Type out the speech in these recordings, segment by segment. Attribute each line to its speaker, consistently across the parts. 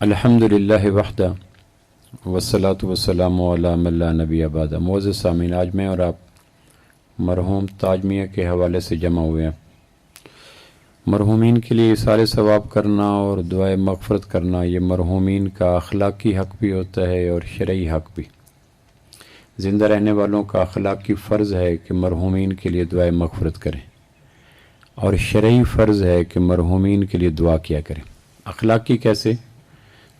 Speaker 1: الحمدللہ وحدہ والصلاة والسلام علی من لا نبی بعد۔ معزز سامعین، آج میں اور آپ مرحوم تاج میاں کے حوالے سے جمع ہوئے ہیں۔ مرحومین کے لیے اثار ثواب کرنا اور دعائے مغفرت کرنا، یہ مرحومین کا اخلاقی حق بھی ہوتا ہے اور شرعی حق بھی۔ زندہ رہنے والوں کا اخلاقی فرض ہے کہ مرحومین کے لیے دعائے مغفرت کریں، اور شرعی فرض ہے کہ مرحومین کے لیے دعا کیا کریں۔ اخلاقی کیسے؟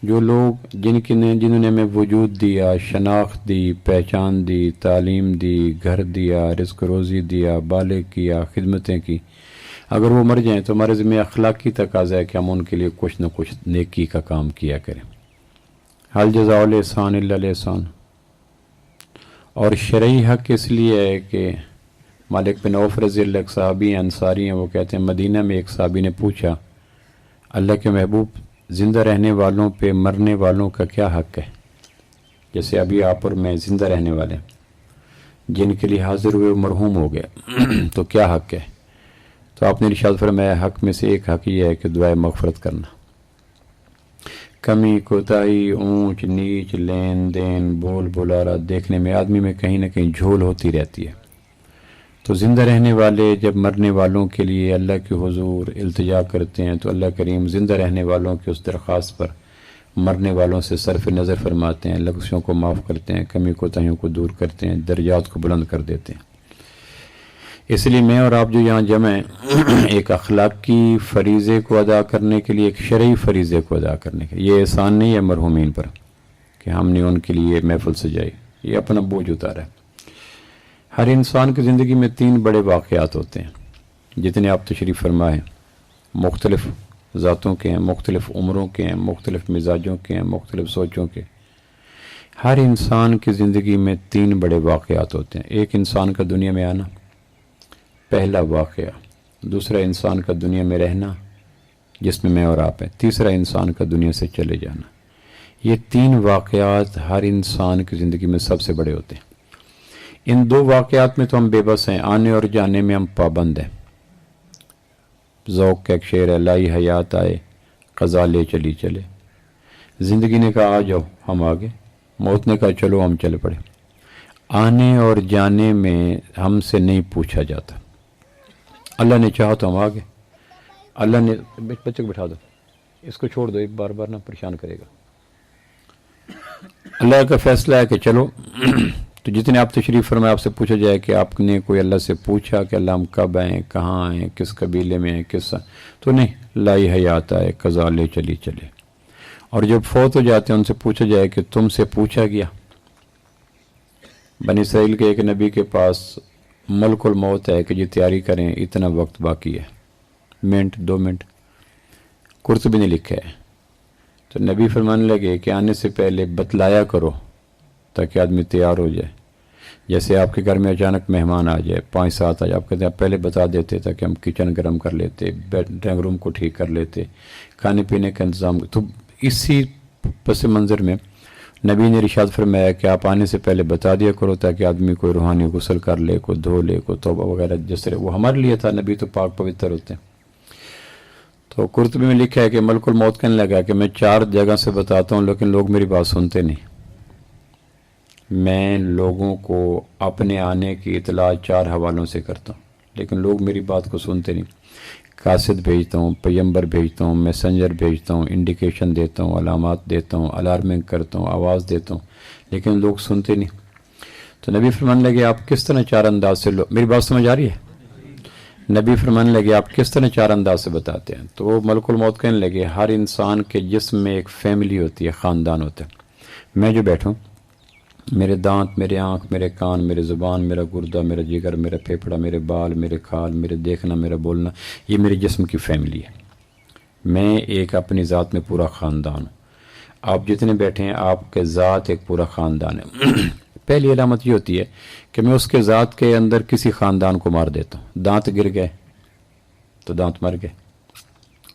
Speaker 1: جو لوگ جنہوں نے ہمیں وجود دیا، شناخت دی، پہچان دی، تعلیم دی، گھر دیا، رزق روزی دیا، بالغ کیا، خدمتیں کی، اگر وہ مر جائیں تو ہمارے ذمہ اخلاقی تقاضا ہے کہ ہم ان کے لیے کچھ نہ کچھ نیکی کا کام کیا کریں۔ حل جزاء الاحسان الا الاحسان۔ اور شرعی حق اس لیے ہے کہ مالک بن عوف رضی اللہ عنہ صحابی ہیں، انصاری ہیں، وہ کہتے ہیں مدینہ میں ایک صحابی نے پوچھا، اللہ کے محبوب، زندہ رہنے والوں پہ مرنے والوں کا کیا حق ہے؟ جیسے ابھی آپ اور میں زندہ رہنے والے ہیں، جن کے لیے حاضر ہوئے وہ مرحوم ہو گئے تو کیا حق ہے؟ تو آپ نے ارشاد فرمایا حق میں سے ایک حق یہ ہے کہ دعائے مغفرت کرنا۔ کمی کوتاہی، اونچ نیچ، لین دین، بول بلارا دیکھنے میں آدمی میں کہیں نہ کہیں جھول ہوتی رہتی ہے۔ تو زندہ رہنے والے جب مرنے والوں کے لیے اللہ کے حضور التجا کرتے ہیں تو اللہ کریم زندہ رہنے والوں کی اس درخواست پر مرنے والوں سے صرف نظر فرماتے ہیں، لغزشوں کو معاف کرتے ہیں، کمی کوتاہیوں کو دور کرتے ہیں، درجات کو بلند کر دیتے ہیں۔ اس لیے میں اور آپ جو یہاں جمع ہیں، ایک اخلاقی فریضے کو ادا کرنے کے لیے، ایک شرعی فریضے کو ادا کرنے کے لیے، یہ احسان نہیں ہے مرحومین پر کہ ہم نے ان کے لیے محفل سجائی، یہ اپنا بوجھ اتارا ہے۔ ہر انسان کی زندگی میں 3 بڑے واقعات ہوتے ہیں جتنے آپ تشریف فرما ہیں، مختلف ذاتوں کے ہیں، مختلف عمروں کے ہیں، مختلف مزاجوں کے ہیں، مختلف سوچوں کے۔ ہر انسان کی زندگی میں 3 بڑے واقعات ہوتے ہیں۔ ایک انسان کا دنیا میں آنا، پہلا واقعہ۔ دوسرا انسان کا دنیا میں رہنا جس میں اور آپ ہیں۔ تیسرا انسان کا دنیا سے چلے جانا۔ یہ 3 واقعات ہر انسان کی زندگی میں سب سے بڑے ہوتے ہیں۔ ان 2 واقعات میں تو ہم بے بس ہیں، آنے اور جانے میں ہم پابند ہیں۔ ذوق کا ایک شعر ہے، لائی حیات آئے قضا لے چلی چلے۔ زندگی نے کہا آ جاؤ، ہم آگے۔ موت نے کہا چلو، ہم چل پڑے۔ آنے اور جانے میں ہم سے نہیں پوچھا جاتا۔ اللہ نے چاہا تو ہم آگے، اللہ نے بچے کو بٹھا دو، اس کو چھوڑ دو، ایک بار بار نہ پریشان کرے گا۔ اللہ کا فیصلہ ہے کہ چلو، تو جتنے آپ تشریف فرمائے آپ سے پوچھا جائے کہ آپ نے کوئی اللہ سے پوچھا کہ اللہ ہم کب آئیں، کہاں آئیں، کس قبیلے میں ہیں، تو نہیں، لائی حیات آئے قضا لے چلی چلے۔ اور جب فوت ہو جاتے ہیں ان سے پوچھا جائے کہ تم سے پوچھا گیا؟ بنی اسرائیل کے ایک نبی کے پاس ملک الموت ہے کہ جی تیاری کریں، اتنا وقت باقی ہے، منٹ 2 منٹ۔ قرطبی نے لکھا ہے، تو نبی فرمانے لگے کہ آنے سے پہلے بتلایا کرو تاکہ آدمی تیار ہو جائے۔ جیسے آپ کے گھر میں اچانک مہمان آ جائے، 5-7 آ جائے، آپ کہتے ہیں پہلے بتا دیتے تاکہ ہم کچن گرم کر لیتے، ڈرائنگ روم کو ٹھیک کر لیتے، کھانے پینے کا انتظام۔ تو اسی پس منظر میں نبی نے ارشاد فرمایا کہ آپ آنے سے پہلے بتا دیا کرو تاکہ آدمی کوئی روحانی غسل کر لے، کوئی دھو لے، کوئی توبہ وغیرہ، جس طرح وہ ہمارے لیے تھا، نبی تو پاک پوتر ہوتے ہیں۔ تو قرطبی میں لکھا ہے کہ ملک الموت کہنے لگا کہ میں 4 جگہ سے بتاتا ہوں لیکن لوگ میری بات سنتے نہیں۔ میں لوگوں کو اپنے آنے کی اطلاع 4 حوالوں سے کرتا ہوں لیکن لوگ میری بات کو سنتے نہیں۔ قاصد بھیجتا ہوں، پیغمبر بھیجتا ہوں، میسنجر بھیجتا ہوں، انڈیکیشن دیتا ہوں، علامات دیتا ہوں، الارمنگ کرتا ہوں، آواز دیتا ہوں، لیکن لوگ سنتے نہیں۔ تو نبی فرمانے لگے آپ کس طرح 4 انداز سے میری بات سمجھ آ رہی ہے؟ نبی فرمانے لگے آپ کس طرح 4 انداز سے بتاتے ہیں؟ تو وہ ملک الموت کہنے لگے ہر انسان کے جسم میں ایک فیملی ہوتی ہے، خاندان ہوتا ہے۔ میں جو بیٹھوں، میرے دانت، میرے آنکھ، میرے کان، میرے زبان، میرا گردہ، میرا جگر، میرا پھیپھڑا، میرے بال، میرے کھال، میرے دیکھنا، میرا بولنا، یہ میرے جسم کی فیملی ہے۔ میں ایک اپنی ذات میں پورا خاندان ہوں۔ آپ جتنے بیٹھے ہیں آپ کے ذات ایک پورا خاندان ہے۔ پہلی علامت یہ ہوتی ہے کہ میں اس کے ذات کے اندر کسی خاندان کو مار دیتا ہوں۔ دانت گر گئے تو دانت مر گئے،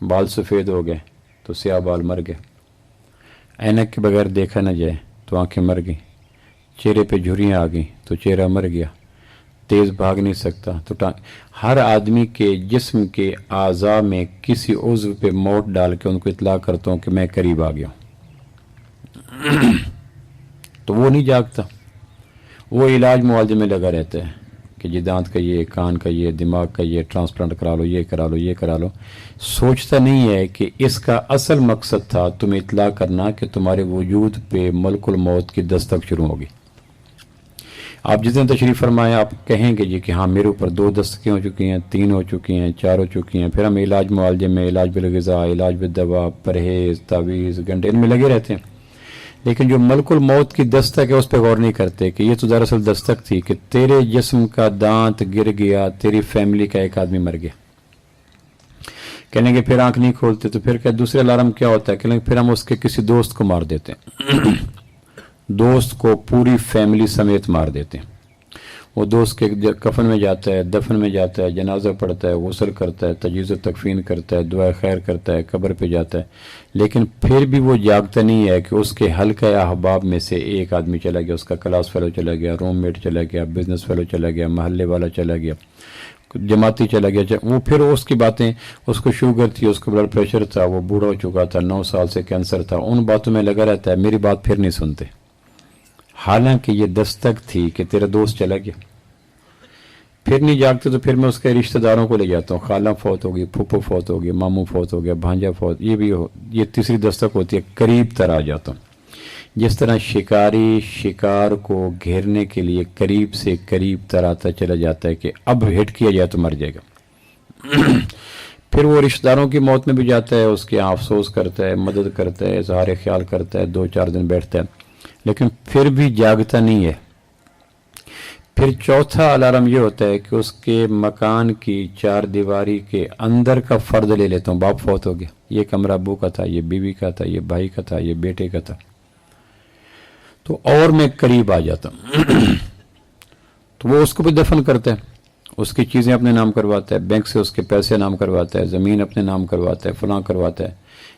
Speaker 1: بال سفید ہو گئے تو سیاہ بال مر گئے، اینک کے بغیر دیکھا نہ جائے تو آنکھیں مر گئیں، چہرے پہ جھریاں آ گئیں تو چہرہ مر گیا، تیز بھاگ نہیں سکتا تو ہر آدمی کے جسم کے اعضاء میں کسی عضو پہ موت ڈال کے ان کو اطلاع کرتا ہوں کہ میں قریب آ گیا ہوں۔ تو وہ نہیں جاگتا، وہ علاج معالجے میں لگا رہتا ہے کہ جی دانت کا یہ، کان کا یہ، دماغ کا یہ، ٹرانسپلانٹ کرا لو، یہ کرا لو، یہ کرا لو. سوچتا نہیں ہے کہ اس کا اصل مقصد تھا تمہیں اطلاع کرنا کہ تمہارے وجود پہ ملک الموت کی دستک شروع ہوگی. آپ جتنے تشریف فرمائیں آپ کہیں گے جی کہ ہاں میرے اوپر 2 دستکیں ہو چکی ہیں، 3 ہو چکی ہیں، 4 ہو چکی ہیں. پھر ہم علاج معالجے میں، علاج بالغذا، علاج بالدوا، پرہیز، تعویذ، گھنٹے ان میں لگے رہتے ہیں. لیکن جو ملک الموت کی دستک ہے اس پہ غور نہیں کرتے کہ یہ تو دراصل دستک تھی کہ تیرے جسم کا دانت گر گیا، تیری فیملی کا ایک آدمی مر گیا. کہنے کہ پھر آنکھ نہیں کھولتے تو پھر کیا دوسرے الارم کیا ہوتا ہے؟ کہنے کہ پھر ہم اس کے کسی دوست کو مار دیتے ہیں. دوست کو پوری فیملی سمیت مار دیتے ہیں. وہ دوست کے کفن میں جاتا ہے، دفن میں جاتا ہے، جنازہ پڑھتا ہے، غسل کرتا ہے، تجہیز و تکفین کرتا ہے، دعا خیر کرتا ہے، قبر پہ جاتا ہے. لیکن پھر بھی وہ جاگتا نہیں ہے کہ اس کے حلقہ احباب میں سے ایک آدمی چلا گیا، اس کا کلاس فیلو چلا گیا، روم میٹ چلا گیا، بزنس فیلو چلا گیا، محلے والا چلا گیا، جماعتی چلا گیا. وہ پھر اس کی باتیں، اس کو شوگر تھی، اس کو بلڈ پریشر تھا، وہ بوڑھا ہو چکا تھا، 9 سال سے کینسر تھا، ان باتوں میں لگا رہتا ہے. میری بات پھر نہیں سنتے، حالانکہ یہ دستک تھی کہ تیرا دوست چلا گیا. پھر نہیں جاگتے تو پھر میں اس کے رشتہ داروں کو لے جاتا ہوں. خالہ فوت ہوگی، پھوپھو فوت ہو گیا، ماموں فوت ہو گیا، بھانجا فوت، یہ تیسری دستک ہوتی ہے. قریب تر آ جاتا ہوں. جس طرح شکاری شکار کو گھیرنے کے لیے قریب سے قریب تر آتا چلا جاتا ہے کہ اب ہٹ کیا جائے تو مر جائے گا. پھر وہ رشتہ داروں کی موت میں بھی جاتا ہے، اس کے یہاں افسوس کرتا ہے، مدد کرتا ہے، اظہار خیال کرتا ہے، 2-4 دن بیٹھتا ہے، لیکن پھر بھی جاگتا نہیں ہے. پھر چوتھا الارم یہ ہوتا ہے کہ اس کے مکان کی 4 دیواری کے اندر کا فرد لے لیتا ہوں. باپ فوت ہو گیا، یہ کمرہ ابو کا تھا، یہ بیوی کا تھا، یہ بھائی کا تھا، یہ بیٹے کا تھا، تو اور میں قریب آ جاتا ہوں. تو وہ اس کو بھی دفن کرتا ہے، اس کی چیزیں اپنے نام کرواتا ہے، بینک سے اس کے پیسے نام کرواتا ہے، زمین اپنے نام کرواتا ہے، فلاں کرواتا ہے،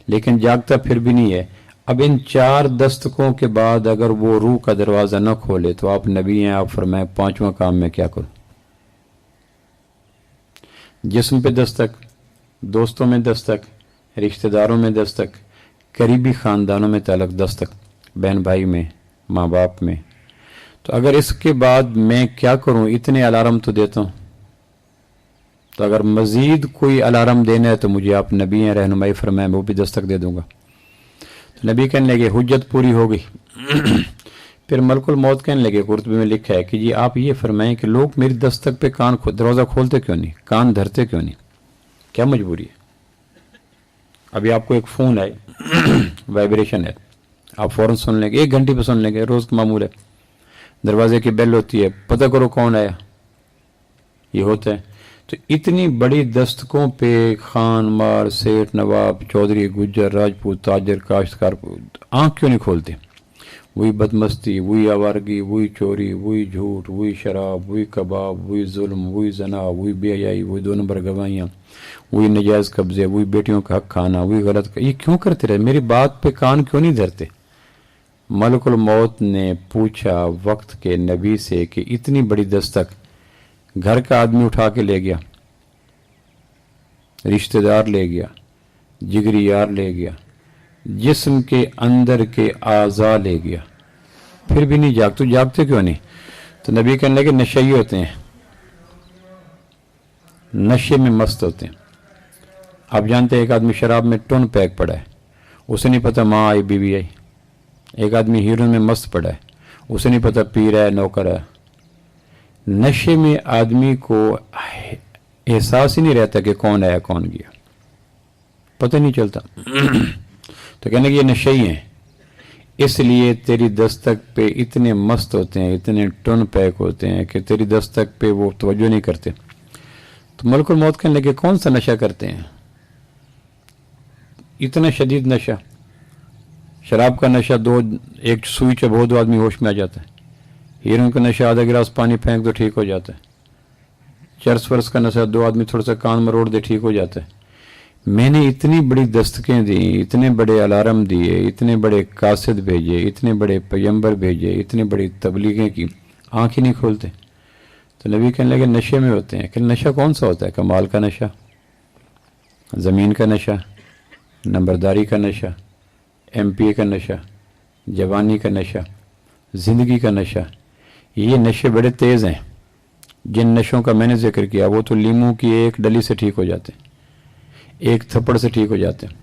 Speaker 1: لیکن جاگتا پھر بھی نہیں ہے. اب ان 4 دستکوں کے بعد اگر وہ روح کا دروازہ نہ کھولے تو آپ نبی ہیں، آپ فرمائیں 5واں کام میں کیا کروں؟ جسم پہ دستک، دوستوں میں دستک، رشتہ داروں میں دستک، قریبی خاندانوں میں تعلق دستک، بہن بھائی میں، ماں باپ میں. تو اگر اس کے بعد میں کیا کروں؟ اتنے الارم تو دیتا ہوں. تو اگر مزید کوئی الارم دینا ہے تو مجھے آپ نبی ہیں، رہنمائی فرمائیں، وہ بھی دستک دے دوں گا. نبی کہنے لگے حجت پوری ہو گئی. پھر ملک الموت کہنے لگے، قرطبی میں لکھا ہے کہ جی آپ یہ فرمائیں کہ لوگ میری دستک پہ دروازہ کھولتے کیوں نہیں، کان دھرتے کیوں نہیں، کیا مجبوری ہے؟ ابھی آپ کو ایک فون ہے، وائبریشن ہے، آپ فوراً سن لیں گے، 1 گھنٹے پہ سن لیں گے، روز کا معمول ہے. دروازے کی بیل ہوتی ہے، پتہ کرو کون آیا، یہ ہوتا ہے. تو اتنی بڑی دستکوں پہ خان مار، سیٹ، نواب، چودھری، گجر، راجپوت، تاجر، کاشتکار آنکھ کیوں نہیں کھولتے؟ وہی بدمستی، وہی آوارگی، وہی چوری، وہی جھوٹ، وہی شراب، وہی کباب، وہی ظلم، وہی زنا، وہی بے حیائی، وہی 2 نمبر گواہیاں، وہی نجائز قبضے، وہی بیٹیوں کا حق کھانا، وہی غلط. یہ کیوں کرتے رہے؟ میری بات پہ کان کیوں نہیں دھرتے؟ ملک الموت نے پوچھا وقت کے نبی سے کہ اتنی بڑی دستک، گھر کا آدمی اٹھا کے لے گیا، رشتہ دار لے گیا، جگری یار لے گیا، جسم کے اندر کے اعضاء لے گیا، پھر بھی نہیں جاگتے. جاگتے کیوں نہیں؟ تو نبی کہنے لگے نشئی ہوتے ہیں، نشے میں مست ہوتے ہیں. آپ جانتے ہیں ایک آدمی شراب میں ٹن پیک پڑا ہے، اسے نہیں پتا ماں آئی بیوی آئی. ایک آدمی ہیروئن میں مست پڑا ہے، اسے نہیں پتا پی رہا ہے نوکر ہے. نشے میں آدمی کو احساس ہی نہیں رہتا کہ کون آیا کون گیا، پتہ نہیں چلتا. تو کہنے کہ یہ نشئی ہیں، اس لیے تیری دستک پہ اتنے مست ہوتے ہیں، اتنے ٹن پیک ہوتے ہیں کہ تیری دستک پہ وہ توجہ نہیں کرتے. تو ملک الموت کہنے لگے کون سا نشہ کرتے ہیں؟ اتنا شدید نشہ، شراب کا نشہ، 1 سوئی چبھو 2 آدمی ہوش میں آ جاتا ہے. ہیروئن کا نشہ آدھا گلاس پانی پھینک دو ٹھیک ہو جاتا ہے. چرس ورس کا نشہ 2 آدمی تھوڑا سا کان مروڑ دے ٹھیک ہو جاتا ہے. میں نے اتنی بڑی دستکیں دی، اتنے بڑے الارم دیے، اتنے بڑے قاصد بھیجے، اتنے بڑے پیغمبر بھیجے، اتنے بڑی تبلیغیں کی، آنکھ ہی نہیں کھولتے. تو نبی کہنے لگے نشے میں ہوتے ہیں. کہ نشہ کون سا ہوتا ہے؟ کمال کا نشہ، زمین کا نشہ، نمبرداری کا نشہ، ایم پی اے کا نشہ، जवानी का नशा, ज़िंदगी का नशा, ये नशे बड़े तेज़ हैं। जिन नशों का मैंने जिक्र किया वो तो लीमू की एक डली से ठीक हो जाते हैं, एक थप्पड़ से ठीक हो जाते हैं।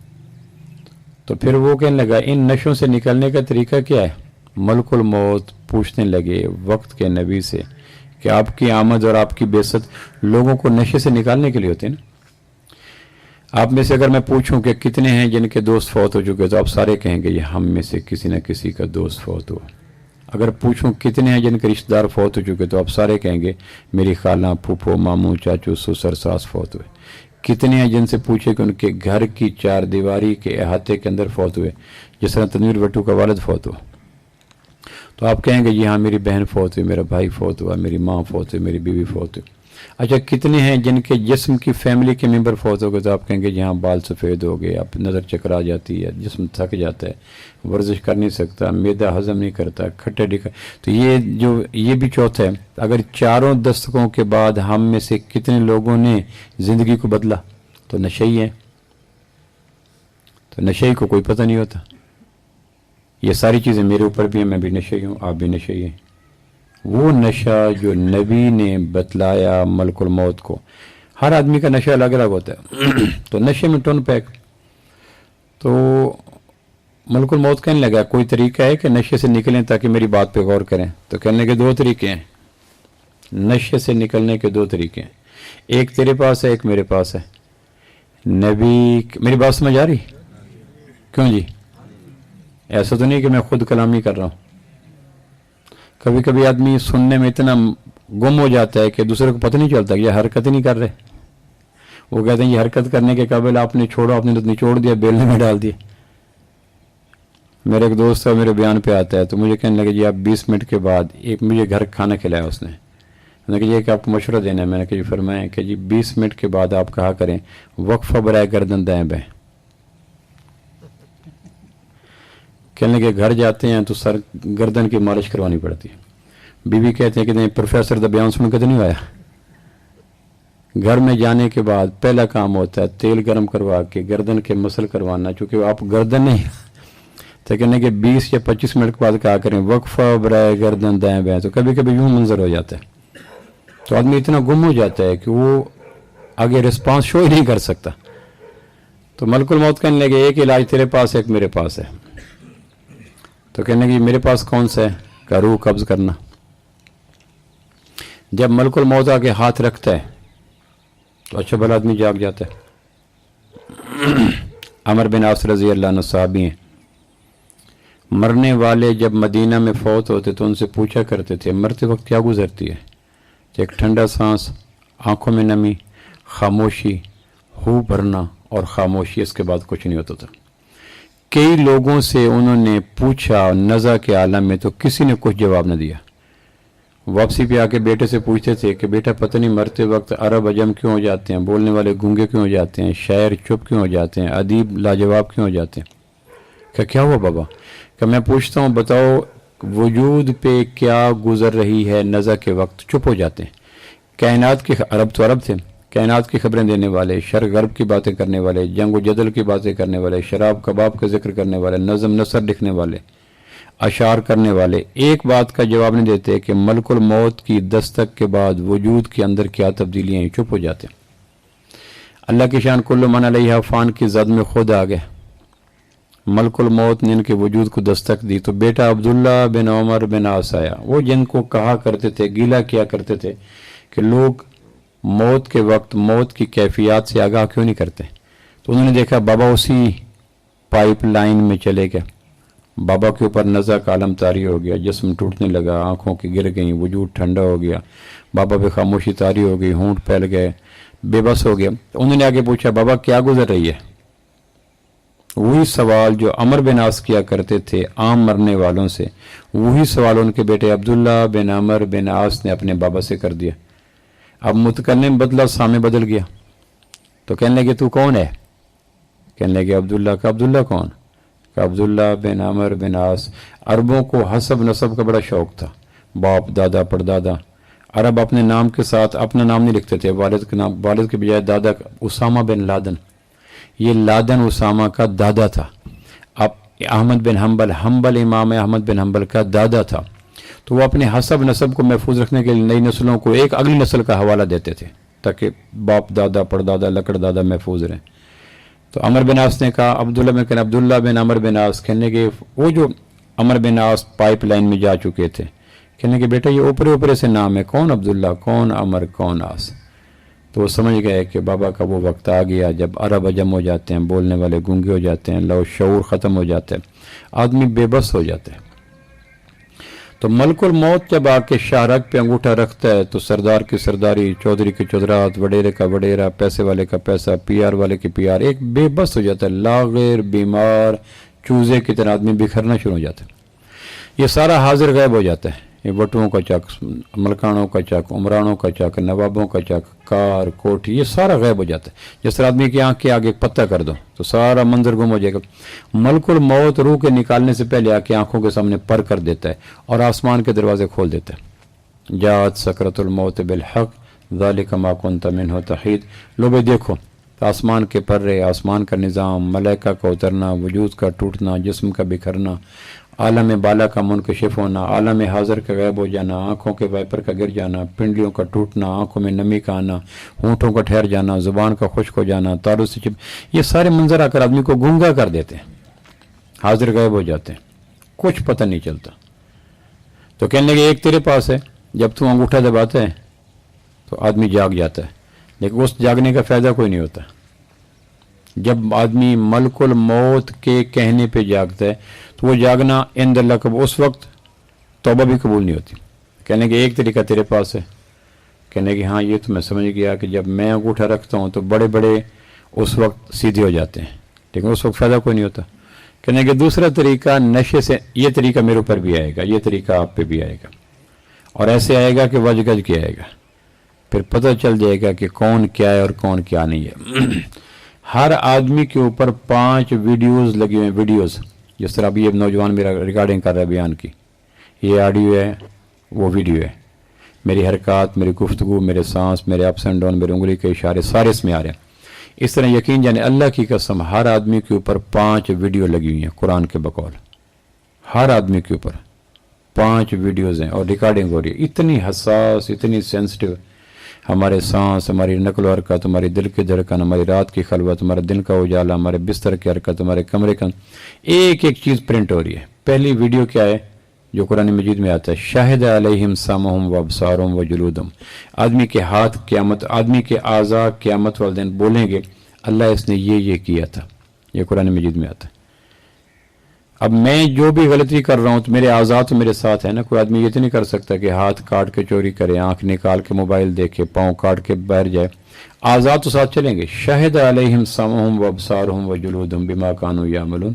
Speaker 1: तो फिर वो कहने लगा इन नशों से निकलने का तरीका क्या है? मलकुल मौत पूछने लगे वक्त के नबी से कि आपकी आमद और आपकी बेइज्जत लोगों को नशे से निकालने के लिए होते हैं ना। आप में से अगर मैं पूछूं कि कितने हैं जिनके दोस्त फौत हो चुके, तो आप सारे कहेंगे ये हम में से किसी न किसी का दोस्त फौत हुआ। अगर पूछूं कितने हैं जिनके रिश्तेदार फौत हो चुके, तो आप सारे कहेंगे मेरी खाला, फूफो, मामू, चाचू, ससुर, सास फौत हुए। कितने हैं जिनसे पूछे कि उनके घर की चार दीवारी के अहाते के अंदर फौत हुए, जिस तरह तनवीर भट्टू का वालिद फौत हुआ, तो आप कहेंगे जी हाँ मेरी बहन फौत हुई, मेरा भाई फौत हुआ, मेरी माँ फौत हुई, मेरी बीवी फौत हुई। अच्छा, कितने हैं जिनके जिस्म की फैमिली के मेंबर फौत हो गए, तो आप कहेंगे जी हाँ बाल सफ़ेद हो गए, अब नज़र चकरा जाती है, जिस्म थक जाता है, वर्जिश कर नहीं सकता, मैदा हजम नहीं करता, खट्टा डिका। तो ये भी चौथा है। अगर चारों दस्तकों के बाद हम में से कितने लोगों ने ज़िंदगी को बदला, तो नशई है। तो नशई को कोई पता नहीं होता। ये सारी चीज़ें मेरे ऊपर भी हैं, मैं भी नशई हूँ, आप भी नशई हैं। वो नशा जो नबी ने बतलाया मलकुल मौत को, हर आदमी का नशा अलग अलग होता है। तो नशे में टोन पैक। तो मलकुल मौत कहने लगा कोई तरीका है कि नशे से निकलें ताकि मेरी बात पे गौर करें? तो कहने के दो तरीके हैं, नशे से निकलने के दो तरीके हैं, एक तेरे पास है, एक मेरे पास है। नबी, मेरी बात समझ आ रही? क्यों जी? ऐसा तो नहीं कि मैं खुद कलामी कर रहा हूँ। कभी कभी आदमी सुनने में इतना गुम हो जाता है कि दूसरे को पता नहीं चलता कि ये हरकत ही नहीं कर रहे। वो कहते हैं ये हरकत करने के काबिल आपने छोड़ो, आपने तो निचोड़ दिया, बेलने में डाल दिया। मेरे एक दोस्त है, मेरे बयान पे आता है, तो मुझे कहने लगे जी आप 20 मिनट के बाद, एक मुझे घर खाना खिलाया उसने, मैंने कहा जी कि आपको मशवरा देना है। मैंने कहा जी फरमाएं कि जी 20 मिनट के बाद आप कहा करें वक्फा बराए गर्दन दाएं बाएं। कहने लगे घर जाते हैं तो सर गर्दन की मालिश करवानी पड़ती है। बीवी कहते हैं कि नहीं प्रोफेसर का बयान सुन के तो नहीं आया। घर में जाने के बाद पहला काम होता है तेल गर्म करवा के गर्दन के मसल करवाना, चूंकि आप गर्दन नहीं, तो कहने के 20 या 25 मिनट के बाद कहा करें वक्फा बराए गर्दन दाएं बाएं। तो कभी कभी यूं मंजर हो जाता है, तो आदमी इतना गुम हो जाता है कि वो आगे रिस्पांस शो ही नहीं कर सकता। तो मलकुल मौत कहने लगे एक इलाज तेरे पास है, एक मेरे पास है। तो कहने लगे मेरे पास कौन सा है? का रूह कब्ज करना। जब मलकुल मौत आके हाथ रखता है तो अच्छा भला आदमी जाग जाता है। अमर बिन आस रज़ी अल्लाह अन्हु सहाबी हैं। मरने वाले जब मदीना में फौत होते तो उनसे पूछा करते थे मरते वक्त क्या गुजरती है? एक ठंडा सांस, आंखों में नमी, खामोशी, हू भरना और खामोशी, इसके बाद कुछ नहीं होता था। कई लोगों से उन्होंने पूछा नज़ा के आलम में, तो किसी ने कुछ जवाब न दिया। वापसी पे आके बेटे से पूछते थे कि बेटा पता नहीं मरते वक्त अरब अजम क्यों हो जाते हैं, बोलने वाले गूंगे क्यों हो जाते हैं, शायर चुप क्यों हो जाते हैं, अदीब लाजवाब क्यों हो जाते हैं? क्या हुआ बाबा? कि मैं पूछता हूँ बताओ वजूद पे क्या गुजर रही है, नज़ा के वक्त चुप हो जाते हैं। कायनात के अरब तो अरब थे, कायनात की खबरें देने वाले, शर्क गरब की बातें करने वाले, जंग व जदल की बातें करने वाले, शराब कबाब का जिक्र करने वाले, नज़म नसर लिखने वाले, अशार करने वाले, एक बात का जवाब नहीं देते कि मलकुल मौत की दस्तक के बाद वजूद के अंदर क्या तब्दीलियाँ, चुप हो जाते हैं। अल्लाह की शान कुल्लु मन अलैहा फ़ान की जद में खुद आ गए। मलकुल मौत ने इनके वजूद को दस्तक दी तो बेटा अब्दुल्ला बिन उमर बिन आस आया। वो जिनको कहा करते थे, गीला किया करते थे कि लोग मौत के वक्त मौत की कैफियत से आगाह क्यों नहीं करते, तो उन्होंने देखा बाबा उसी पाइप लाइन में चले गए। बाबा के ऊपर नज़ा का आलम तारी हो गया, जिस्म टूटने लगा, आंखों की गिर गई, वजूद ठंडा हो गया, बाबा पे खामोशी तारी हो गई, होंठ फैल गए, बेबस हो गया। उन्होंने आगे पूछा बाबा क्या गुजर रही है? वही सवाल जो अमर बिन आस किया करते थे आम मरने वालों से, वही सवाल उनके बेटे अब्दुल्ला बिन अमर बिन आस ने अपने बाबा से कर दिया। अब मुतकल्लिम बदला, सामे बदल गया। तो कहने लगे तू कौन है? कहने लगे अब्दुल्ला। का अब्दुल्ला कौन? का अब्दुल्ला बिन अमर बिन आस। अरबों को हसब नसब का बड़ा शौक था, बाप दादा परदादा। अरब अपने नाम के साथ अपना नाम नहीं लिखते थे, वालिद के नाम, वालिद के बजाय दादा। उसामा बिन लादन, ये लादन उसामा का दादा था। अब अहमद बिन हम्बल इमाम अहमद बिन हम्बल का दादा था, तो वो अपने हसब नसब को महफूज रखने के लिए नई नस्लों को एक अगली नस्ल का हवाला देते थे ताकि बाप दादा परदादा लकड़ दादा महफूज रहें। तो अमर बिन आस ने कहा अब्दुल्ला बिन अमर बिन आस, कहने के वो जो अमर बिन आस पाइप लाइन में जा चुके थे, कहने के बेटा ये ऊपरे ऊपरे से नाम है, कौन अब्दुल्ला कौन अमर कौन आस। तो वो समझ गए कि बाबा का वो वक्त आ गया जब अरब अजम हो जाते हैं, बोलने वाले गूंगे हो जाते हैं, लव शऊर ख़त्म हो जाता है, आदमी बेबस हो जाता है। तो मलकुल मौत जब आके शाहरग पे अंगूठा रखता है तो सरदार की सरदारी, चौधरी की चौधरात, वडेरे का वडेरा, पैसे वाले का पैसा, पीआर वाले की पीआर, एक बेबस हो जाता है, लागिर बीमार चूजे की तरह आदमी बिखरना शुरू हो जाता है। ये सारा हाजिर गायब हो जाता है, ये वटुओं का चक, मलकानों का चक, उमरानों का चक, नवाबों का चक, कार कोठी, ये सारा गायब हो जाता है। जिस तरह आदमी की आंख के आगे एक पत्ता कर दो तो सारा मंजर गुम हो जाएगा। मलकुल मौत रूह के निकालने से पहले आके आंखों के सामने पर कर देता है और आसमान के दरवाजे खोल देता है। जात सकरतुल मौत बिलहक ज़ालिका मा कुन्ता मिन्हु तहीद। लो भाई देखो, तो आसमान के पर्रे, आसमान का निज़ाम, मलाइका का उतरना, वजूद का टूटना, जिस्म का बिखरना, आलम बाला का मुनकशिफ होना, आलम हाज़र का गायब हो जाना, आँखों के वाइपर का गिर जाना, पिंडलियों का टूटना, आँखों में नमी का आना, होंठों का ठहर जाना, ज़ुबान का खुश्क हो जाना, तारों से चिप, ये सारे मंजर आकर आदमी को गूंगा कर देते हैं, हाजिर गायब हो जाते हैं, कुछ पता नहीं चलता। तो कहने लगे एक तेरे पास है, जब तू अंगूठा दबाता है तो आदमी जाग जाता है, लेकिन उस जागने का फ़ायदा कोई नहीं होता। जब आदमी मलकुल मौत के कहने पे जागता है तो वो जागना इंद अल्लाह कब, उस वक्त तौबा भी कबूल नहीं होती। कहने के एक तरीका तेरे पास है, कहने कि हाँ ये तो मैं समझ गया कि जब मैं अंगूठा रखता हूँ तो बड़े बड़े उस वक्त सीधे हो जाते हैं, लेकिन उस वक्त फ़ायदा कोई नहीं होता। कहने के दूसरा तरीका नशे से, ये तरीका मेरे ऊपर भी आएगा, ये तरीका आप पे भी आएगा, और ऐसे आएगा कि वज गज के आएगा, फिर पता चल जाएगा कि कौन क्या है और कौन क्या नहीं है। हर आदमी के ऊपर 5 वीडियोस लगे हुए हैं, वीडियोस, जिस तरह अभी ये नौजवान मेरा रिकॉर्डिंग कर रहा है बयान की, ये ऑडियो है वो वीडियो है, मेरी हरकत, मेरी गुफ्तगू, मेरे सांस, मेरे अप्स एंड डाउन, मेरे उंगली के इशारे सारे इसमें आ रहे हैं। इस तरह यकीन जाने अल्लाह की कसम हर आदमी के ऊपर 5 वीडियो लगी हुई हैं कुरान के बकौल, हर आदमी के ऊपर 5 वीडियोज़ हैं और रिकॉर्डिंग हो रही है। इतनी हसास, इतनी सेंसिटिव, हमारे सांस, हमारी नकल हरकत, हमारी दिल की धड़कन, हमारी रात की खलवत, हमारे दिन का उजाला, हमारे बिस्तर की हरकत, हमारे कमरे का एक एक चीज़ प्रिंट हो रही है। पहली वीडियो क्या है जो कुरान मजीद में आता है, शाहिद अलैहिम सामहुम व अबसारुहुम व जुलूदुहुम, आदमी के हाथ क़यामत, आदमी के आज़ा क़यामत वाले दिन बोलेंगे अल्लाह इसने ये किया था, ये कुरान मजीद में आता है। अब मैं जो भी गलती कर रहा हूँ तो मेरे आज़ाद तो मेरे साथ है ना, कोई आदमी ये तो नहीं कर सकता कि हाथ काट के चोरी करे, आंख निकाल के मोबाइल देखे, पाँव काट के बैठ जाए, आज़ाद तो साथ चलेंगे। शाहिद अलैहिम सामहुम व अबसारुहुम व जुलूदुहुम बिमा कानू यामलून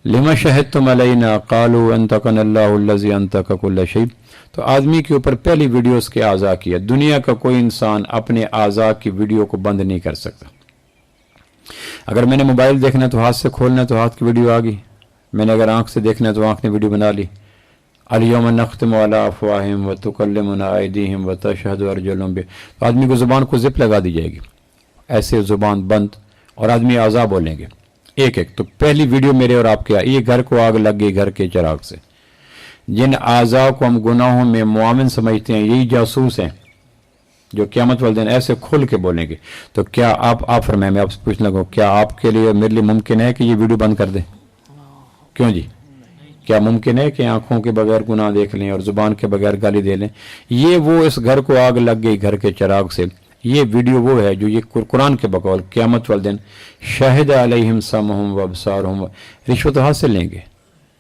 Speaker 1: लिमा शहिदतुम अलैना क़ालू अंतक़ना अल्लाहु अल्लज़ी अंतक़ा कुल्ल शै। तो आदमी के ऊपर पहली वीडियो उसके आज़ा की है। दुनिया का कोई इंसान अपने आज़ा की वीडियो को बंद नहीं कर सकता। अगर मैंने मोबाइल देखना तो हाथ से खोलना तो हाथ की वीडियो आ गई, मैंने अगर आंख से देखना तो आंख ने वीडियो बना ली। अल-यौम नख्तिमु अला अफ़वाहिहिम व तुकल्लिमुना अयदीहिम व तशहदु अर्जुलुहुम, तो आदमी को ज़ुबान को जिप लगा दी जाएगी, ऐसे ज़ुबान बंद और आदमी आज़ा बोलेंगे एक एक। तो पहली वीडियो मेरे और आपके, ये घर को आग लग गई घर के चिराग से। जिन आज़ा को हम गुनाहों में मुआविन समझते हैं यही जासूस हैं जो क़यामत वाले दिन ऐसे खुल के बोलेंगे। तो क्या आप फरमाएं, मैं आपसे पूछने लगा, क्या आपके लिए मेरे लिए मुमकिन है कि ये वीडियो बंद कर दें? क्यों जी, क्या मुमकिन है कि आंखों के बगैर गुनाह देख लें और ज़ुबान के बगैर गाली दे लें? ये वो इस घर को आग लग गई घर के चिराग से, ये वीडियो वो है जो ये कुरान के बकौल क़यामत वाले दिन शाहिद अलैहिम सामहुम व अबसारुहुम, रिश्वत हाथ से लेंगे,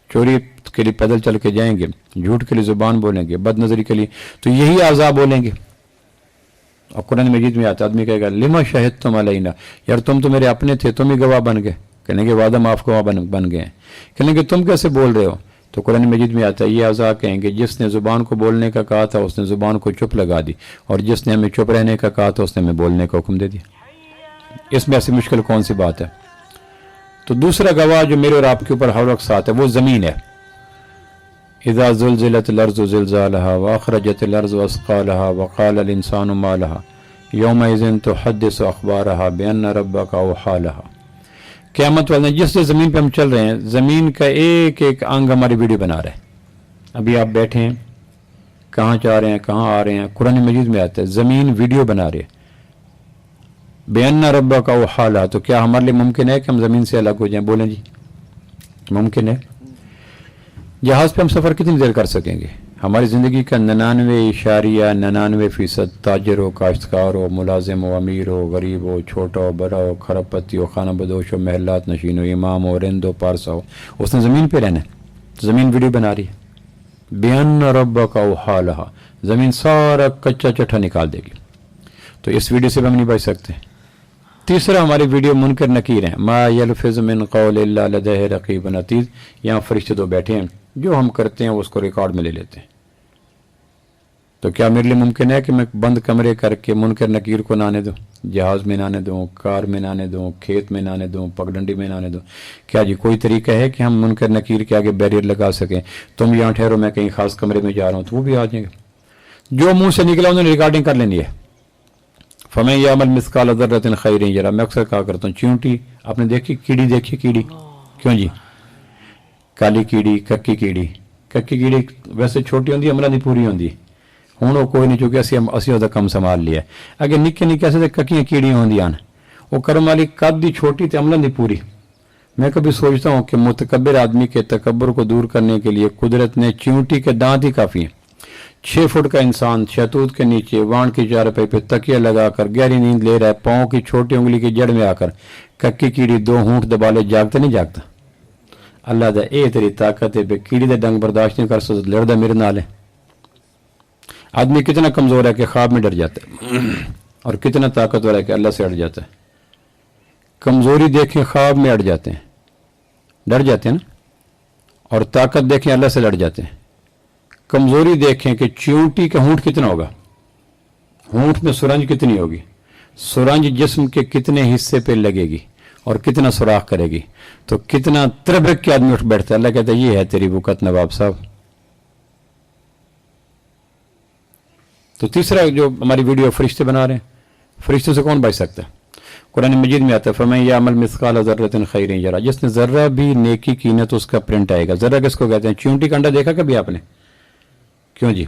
Speaker 1: चोरी के लिए पैदल चल के जाएंगे, झूठ के लिए ज़ुबान बोलेंगे, बदनज़री के लिए तो यही आज़ा बोलेंगे। और कुरान मजीद में आता, आदमी कहेगा लिमा शहिदतुम अलैना, यार तुम तो मेरे अपने थे, तुम ही गवाह बन गए। कहेंगे वादा माफ गवाह बन गए। कहेंगे तुम कैसे बोल रहे हो? तो कुरान मजीद में आता है ये आज़ा कहेंगे जिसने ज़ुबान को बोलने का कहा था उसने ज़ुबान को चुप लगा दी, और जिसने हमें चुप रहने का कहा था उसने हमें बोलने का हुक्म दे दिया। इसमें ऐसी मुश्किल कौन सी बात है? तो दूसरा गवाह जो मेरे और आपके ऊपर हर वक्त साथ है वो ज़मीन है। इज़ा ज़ुलज़िलतिल अर्ज़ु ज़िलज़ालहा व अख़रजतिल अर्ज़ु अस्क़ालहा व क़ालल इंसानु मा लहा यौमइज़िन तुहद्दिसु अख़बारहा बिअन्न रब्बका अवहा लहा। क़यामत वाले जिस ज़मीन पे हम चल रहे हैं, ज़मीन का एक एक अंग हमारी वीडियो बना रहा है। अभी आप बैठे हैं, कहाँ जा रहे हैं, कहाँ आ रहे हैं, कुरान मजीद में आता है ज़मीन वीडियो बना रही है। बेअन्ना रब्बा का वो हाल है, तो क्या हमारे लिए मुमकिन है कि हम ज़मीन से अलग हो जाएं? बोलें जी, मुमकिन है? जहाज़ पे हम सफ़र कितनी देर कर सकेंगे? हमारी ज़िंदगी का 99.99% ताजर हो, काश्तकार हो, मुलाजिम हो, अमीर हो, गरीब हो, छोटा हो, बड़ा हो, खरबपति हो, खाना बदोश हो, महलात नशीन हो, इमाम हो, रिंद हो, पारसा हो, उसने ज़मीन पे रहना है। तो ज़मीन वीडियो बना रही है। बेअन्न रब्बा का हालहा, ज़मीन सारा कच्चा चट्टा निकाल देगी। तो इस वीडियो से भी हम नहीं बच सकते। तीसरा हमारी वीडियो मुनकर नकीर है। मा यल्फिज़ मिन क़ौलिन इल्ला लदैहि रक़ीबुन अतीद। यहाँ फरिश्ते तो बैठे हैं, जो हम करते हैं उसको रिकॉर्ड में ले लेते हैं। तो क्या मेरे लिए मुमकिन है कि मैं बंद कमरे करके मुनकर नकीर को ना आने दूँ? जहाज़ में ना आने दूँ, कार में ना आने दूँ, खेत में ना आने दूँ, पगडंडी में ना आने दूँ? क्या जी कोई तरीका है कि हम मुनकर नकीर के आगे बैरियर लगा सकें? तुम यहाँ ठहरो, मैं कहीं खास कमरे में जा रहा हूँ, तो वो भी आ जाएंगे। जो मुंह से निकला उन्होंने रिकॉर्डिंग कर लेनी है। फमन यामल मिस्काल ज़र्रतिन खैरन यरा। मैं अक्सर कहा करता हूँ, चींटी आपने देखी, कीड़ी देखी? कीड़ी क्यों जी? काली कीड़ी, कक्की कीड़ी। कक्की कीड़ी वैसे छोटी होंगी, अमला नहीं पूरी होंगी। ਹੁਣ ਉਹ ਕੋਈ नहीं, चूंकि ਅਸੀਂ ਉਹਦਾ ਕੰਮ ਸੰਭਾਲ ਲਿਆ। अगे निक्के निक्के ऐसे कक्कियां कीड़ियां होंदियां ने, वो कर्म वाली कद दी छोटी ते अमलन दी पूरी। मैं कभी सोचता हूँ कि मुतकब्बिर आदमी के तकब्बर को दूर करने के लिए कुदरत ने चींटी के दांत ही काफ़ी हैं। 6 फुट का इंसान शहतूत के नीचे वाण की चारपाई पे तकिया लगाकर गहरी नींद ले रहा है, पाँव की छोटी उंगली की जड़ में आकर कक्की कीड़ी 2 होंठ दबा ले, जागता नहीं जागता? अल्लाह दा ए तेरी ताकत है, कीड़ी दे डंग बर्दाश्त नहीं कर सकता, लड़दा मेरे नाल है। आदमी कितना कमज़ोर है कि ख्वाब में डर जाता है, और कितना ताकतवर है कि अल्लाह से अड़ जाता है। कमज़ोरी देखें ख्वाब में अड़ जाते हैं, डर जाते हैं ना, और ताकत देखें अल्लाह से लड़ जाते हैं। कमज़ोरी देखें कि चींटी का होंठ कितना होगा, होंठ में सुरंज कितनी होगी, सुरंज जिस्म के कितने हिस्से पे लगेगी और कितना सुराख करेगी, तो कितना तरबक के आदमी उठ बैठता है। अल्लाह कहता है ये है तेरी बुकत नवाब साहब। तो तीसरा जो हमारी वीडियो फरिश्ते बना रहे हैं, फरिश्तों से कौन बच सकता है? कुरान मजीद में आता है फमन यामल मिस्काल ज़र्रतिन खैरन यरा। जिसने ज़र्रा भी नेकी की ना तो उसका प्रिंट आएगा। ज़र्रा किसको कहते हैं? चींटी का अंडा देखा कभी आपने? क्यों जी,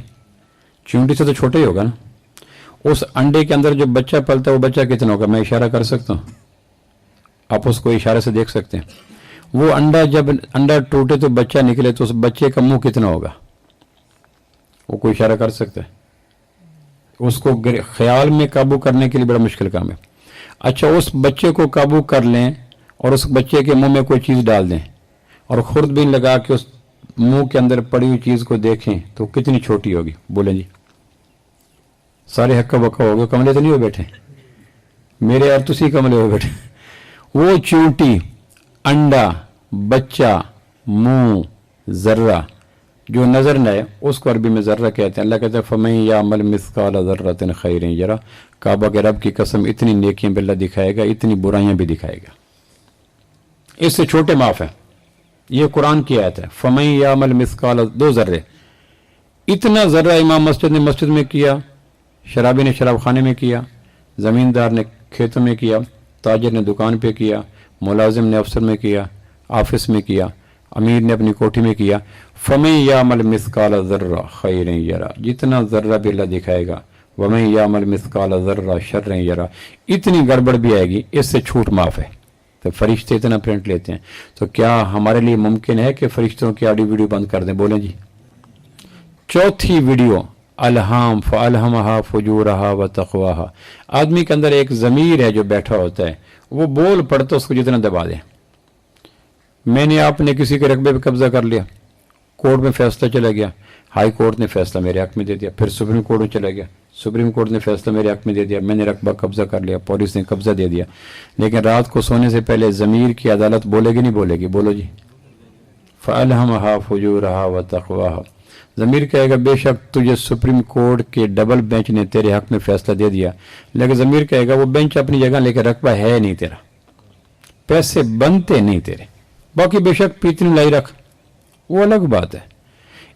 Speaker 1: चींटी से तो छोटा ही होगा ना। उस अंडे के अंदर जो बच्चा पलता है वो बच्चा कितना होगा? मैं इशारा कर सकता हूँ, आप उसको इशारे से देख सकते हैं। वो अंडा जब अंडा टूटे तो बच्चा निकले तो उस बच्चे का मुंह कितना होगा? वो कोई इशारा कर सकता है? उसको ख्याल में काबू करने के लिए बड़ा मुश्किल काम है। अच्छा, उस बच्चे को काबू कर लें और उस बच्चे के मुंह में कोई चीज़ डाल दें और खुर्दबीन लगा के उस मुंह के अंदर पड़ी हुई चीज़ को देखें तो कितनी छोटी होगी? बोलें जी, सारे हक्का बक्का हो गए, कमले तो नहीं हो बैठे मेरे यार, तुसी कमले हो बैठे। वो चींटी, अंडा, बच्चा, मुंह, ज़र्रा जो नजर न आए उसको अरबी में ज़र्रा कहते हैं। अल्लाह कहता है फमन यामल मिस्काल ज़र्रतिन खैरन यरा। काबा के रब की कसम, इतनी नेकियां भी अल्लाह दिखाएगा, इतनी बुराइयां भी दिखाएगा, इससे छोटे माफ है। ये कुरान की आयत है। फमन यामल मिस्काल, 2 ज़र्रे, इतना ज़र्रा इमाम मस्जिद ने मस्जिद में किया, शराबी ने शराब खाने में किया, ज़मींदार ने खेतों में किया, ताजिर ने दुकान पे किया, मुलाजिम ने अफसर में किया, ऑफिस में किया, अमीर ने अपनी कोठी में किया। फमन यामल मिस्काल ज़र्रा खैरन यरा। जितना ज़र्रा भी अल्लाह दिखाएगा। वमन यामल मिस्काल ज़र्रा शर्रन यरा। इतनी गड़बड़ भी आएगी, इससे छूट माफ है। तो फरिश्ते इतना प्रिंट लेते हैं, तो क्या हमारे लिए मुमकिन है कि फरिश्तों की ऑडियो वीडियो बंद कर दें? बोलें जी। चौथी वीडियो अलहाम फ़अल्हमहा फ़ुजूरहा व तक़वाहा। आदमी के अंदर एक ज़मीर है जो बैठा होता है, वो बोल पड़ता उसको जितना दबा दें। मैंने आपने किसी के रकबे पे कब्जा कर लिया, कोर्ट में फैसला चला गया, हाई कोर्ट ने फैसला मेरे हक में दे दिया, फिर सुप्रीम कोर्ट में चला गया, सुप्रीम कोर्ट ने फैसला मेरे हक में दे दिया, मैंने रकबा कब्जा कर लिया, पुलिस ने कब्जा दे दिया। लेकिन रात को सोने से पहले ज़मीर की अदालत बोलेगी नहीं बोलेगी? बोलो जी। फ़अल्हमहा फ़ुजूरहा व तक़वाहा। ज़मीर कहेगा बेशक तुझे सुप्रीम कोर्ट के डबल बेंच ने तेरे हक में फैसला दे दिया, लेकिन ज़मीर कहेगा वो बेंच अपनी जगह, लेकर रकबा है नहीं तेरा, पैसे बनते नहीं तेरे, बाकी बेशक पीतनी लाई रख, वो अलग बात है।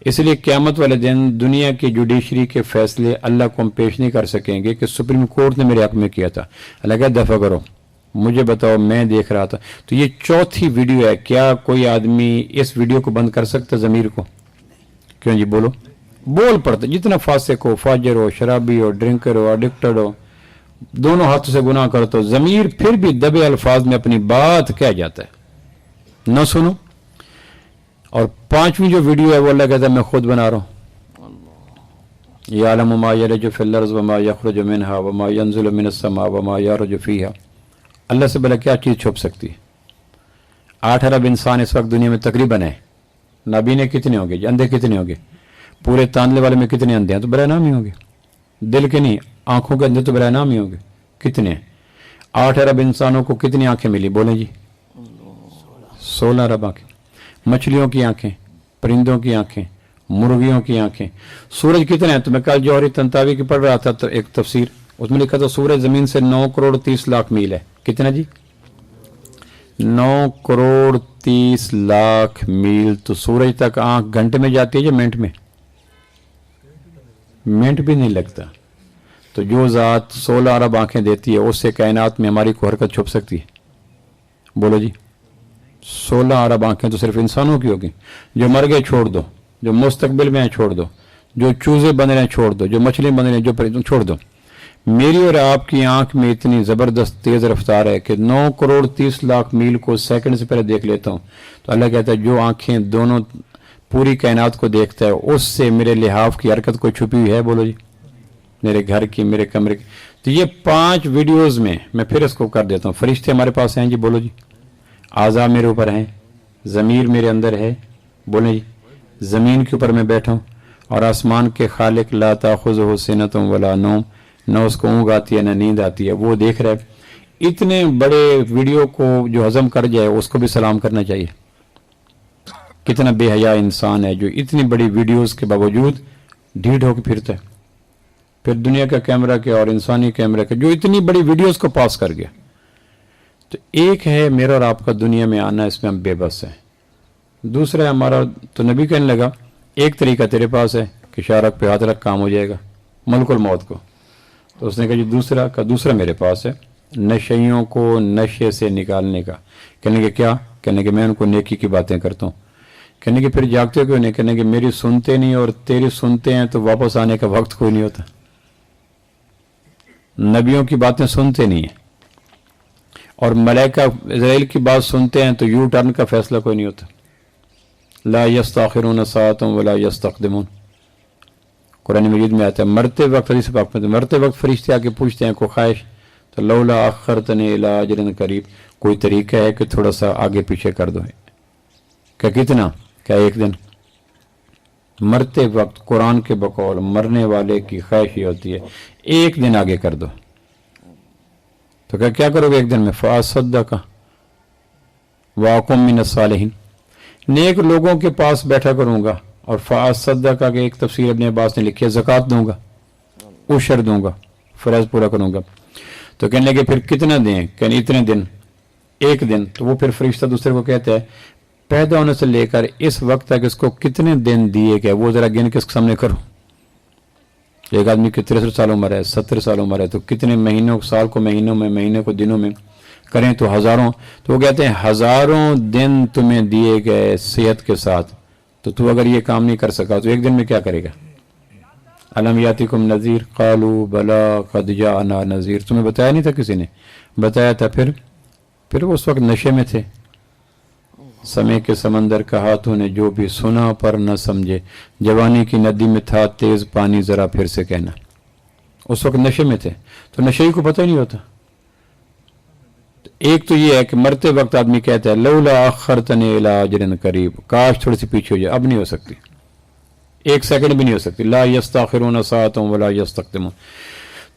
Speaker 1: इसलिए क़यामत वाले दिन दुनिया की जुडिशरी के फैसले अल्लाह को हम पेश नहीं कर सकेंगे कि सुप्रीम कोर्ट ने मेरे हक में किया था। अल्लाह क्या दफ़ा करो, مجھے بتاؤ، میں دیکھ رہا تھا. تو یہ چوتھی ویڈیو ہے. کیا کوئی آدمی اس ویڈیو کو بند کر سکتا ضمیر کو؟ کیوں جی بولو. بول پڑتا جتنا فاسق ہو، فاجر ہو، شرابی ہو، ڈرنکر ہو، ایڈکٹڈ ہو، دونوں ہاتھوں سے گناہ کرتا ہو، ضمیر پھر بھی دبے الفاظ میں اپنی بات کہہ جاتا ہے. نہ سنو. اور پانچویں جو ویڈیو ہے وہ اللہ کہتا ہے میں خود بنا رہا ہوں. یعلم ما یلج فی الارض وما یخرج منها وما ینزل من السماء وما یعرج فیہا. اللہ سے بلا کیا چیز چھپ سکتی ہے؟ 8 ارب انسان اس وقت دنیا میں تقریباً ہے. نابینے کتنے ہوں گے؟ اندھے کتنے ہوں گے؟ پورے تانلے والے میں کتنے اندھے ہیں؟ تو برائے نام ہی ہوں گے. دل کے نہیں، آنکھوں کے اندھے تو برائے نام ہی ہوں گے. کتنے ہیں؟ 8 ارب انسانوں کو کتنی آنکھیں ملی؟ بولیں جی. 16 ارب آنکھیں. مچھلیوں کی آنکھیں، پرندوں کی آنکھیں، مرغیوں کی آنکھیں. سورج کتنے ہیں؟ تو میں کل جوہری تنتاوی کی پڑھ رہا تھا تو ایک تفسیر، اس میں لکھا تھا سورج زمین سے 9 کروڑ 30 لاکھ میل ہے. کتنا جی؟ 9 کروڑ 30 لاکھ میل. تو سورج تک آنکھ گھنٹے میں جاتی ہے یا منٹ میں؟ منٹ بھی نہیں لگتا. تو جو ذات 16 ارب آنکھیں دیتی ہے اس سے کائنات میں ہماری کوئی حرکت چھپ سکتی ہے؟ بولو جی. 16 ارب آنکھیں تو صرف انسانوں کی ہوگی. جو مر گئے چھوڑ دو، جو مستقبل میں ہیں چھوڑ دو، جو چوزے بن رہے ہیں چھوڑ دو، جو مچھلی بن رہے ہیں، جو پرندوں چھوڑ دو. میری اور آپ کی آنکھ میں اتنی زبردست تیز رفتار ہے کہ 9 کروڑ 30 لاکھ میل کو سیکنڈ سے پہلے دیکھ لیتا ہوں. تو اللہ کہتا ہے جو آنکھیں دونوں پوری کائنات کو دیکھتا ہے اس سے میرے لحاف کی حرکت کوئی چھپی ہوئی ہے؟ بولو جی. میرے گھر کی، میرے کمرے کی. تو یہ 5 ویڈیوز میں میں پھر اس کو کر دیتا ہوں. فرشتے ہمارے پاس ہیں جی. بولو جی. اعضاء میرے اوپر ہیں، ضمیر میرے اندر ہے. بولیں جی. زمین کے اوپر میں بیٹھا ہوں اور آسمان کے خالق لا تاخذہ سنۃ ولا نوم، نہ اس کو اونگ آتی ہے نہ نیند آتی ہے، وہ دیکھ رہا ہے. اتنے بڑے ویڈیو کو جو ہضم کر جائے اس کو بھی سلام کرنا چاہیے. کتنا بے حیا انسان ہے جو اتنی بڑی ویڈیوز کے باوجود ڈھیٹ ہو کے پھرتا ہے. پھر دنیا کا کیمرہ کے اور انسانی کیمرہ کے جو اتنی بڑی ویڈیوز کو پاس کر گیا. تو ایک ہے میرا اور آپ کا دنیا میں آنا، اس میں ہم بے بس ہیں. دوسرا ہے ہمارا، تو نبی کہنے لگا ایک طریقہ تیرے پاس ہے کہ شارک پہ ہاتھ رکھ کام ہو جائے گا ملک الموت کو. تو اس نے کہا جی دوسرا میرے پاس ہے نشیوں کو نشے سے نکالنے کا. کہنے کہ کیا؟ کہنے کہ میں ان کو نیکی کی باتیں کرتا ہوں. کہنے کہ پھر جاگتے کیوں نہیں؟ کہنے کہ میری سنتے نہیں اور تیری سنتے ہیں تو واپس آنے کا وقت کوئی نہیں ہوتا. نبیوں کی باتیں سنتے نہیں ہیں اور ملائکہ اسرائیل کی بات سنتے ہیں تو یو ٹرن کا فیصلہ کوئی نہیں ہوتا. لا یستاخرون ساعۃ ولا یستقدمون. قرآن مجید میں آتا ہے مرتے وقت، حدیث پاک میں مرتے وقت فرشتے آ کے پوچھتے ہیں کوئی خواہش؟ تو لولا اخرتنی الی اجل قریب، کوئی طریقہ ہے کہ تھوڑا سا آگے پیچھے کر دو؟ کہ کتنا؟ کیا ایک دن؟ مرتے وقت قرآن کے بقول مرنے والے کی خواہش یہ ہوتی ہے ایک دن آگے کر دو. تو کیا کرو گے ایک دن میں؟ فاصدق واکم من الصالحین، نیک لوگوں کے پاس بیٹھا کروں گا. اور فاصدق کے ایک تفسیر ابن عباس نے لکھی ہے زکوٰۃ دوں گا، عشر دوں گا، فرض پورا کروں گا. تو کہنے لگے پھر کتنا دیں؟ کہنے اتنے دن، ایک دن. تو وہ پھر فرشتہ دوسرے کو کہتا ہے پیدا ہونے سے لے کر اس وقت تک اس کو کتنے دن دیے گئے وہ ذرا گن کے اس کے سامنے کرو. ایک آدمی کی 63 سال عمر ہے، 70 سال عمر ہے، تو کتنے مہینوں، سال کو مہینوں میں، مہینے کو دنوں میں کریں تو ہزاروں. تو وہ کہتے ہیں ہزاروں دن تمہیں دیے گئے صحت کے ساتھ، تو اگر یہ کام نہیں کر سکا تو ایک دن میں کیا کرے گا؟ الم یاتکم نذیر قالوا بلا قد جاءنا نذیر. تمہیں بتایا نہیں تھا؟ کسی نے بتایا تھا. پھر وہ اس وقت نشے میں تھے. سمے کے سمندر کہا تو نے جو بھی سنا پر نہ سمجھے، جوانی کی ندی میں تھا تیز پانی ذرا پھر سے کہنا. اس وقت نشے میں تھے تو نشے کو پتہ ہی نہیں ہوتا. ایک تو یہ ہے کہ مرتے وقت آدمی کہتا ہے لولا اخرتنی الی اجل قریب، کاش تھوڑی سی پیچھے ہو جائے. اب نہیں ہو سکتی، ایک سیکنڈ بھی نہیں ہو سکتی. لا یستاخرون ساعۃ ولا یستقدمون.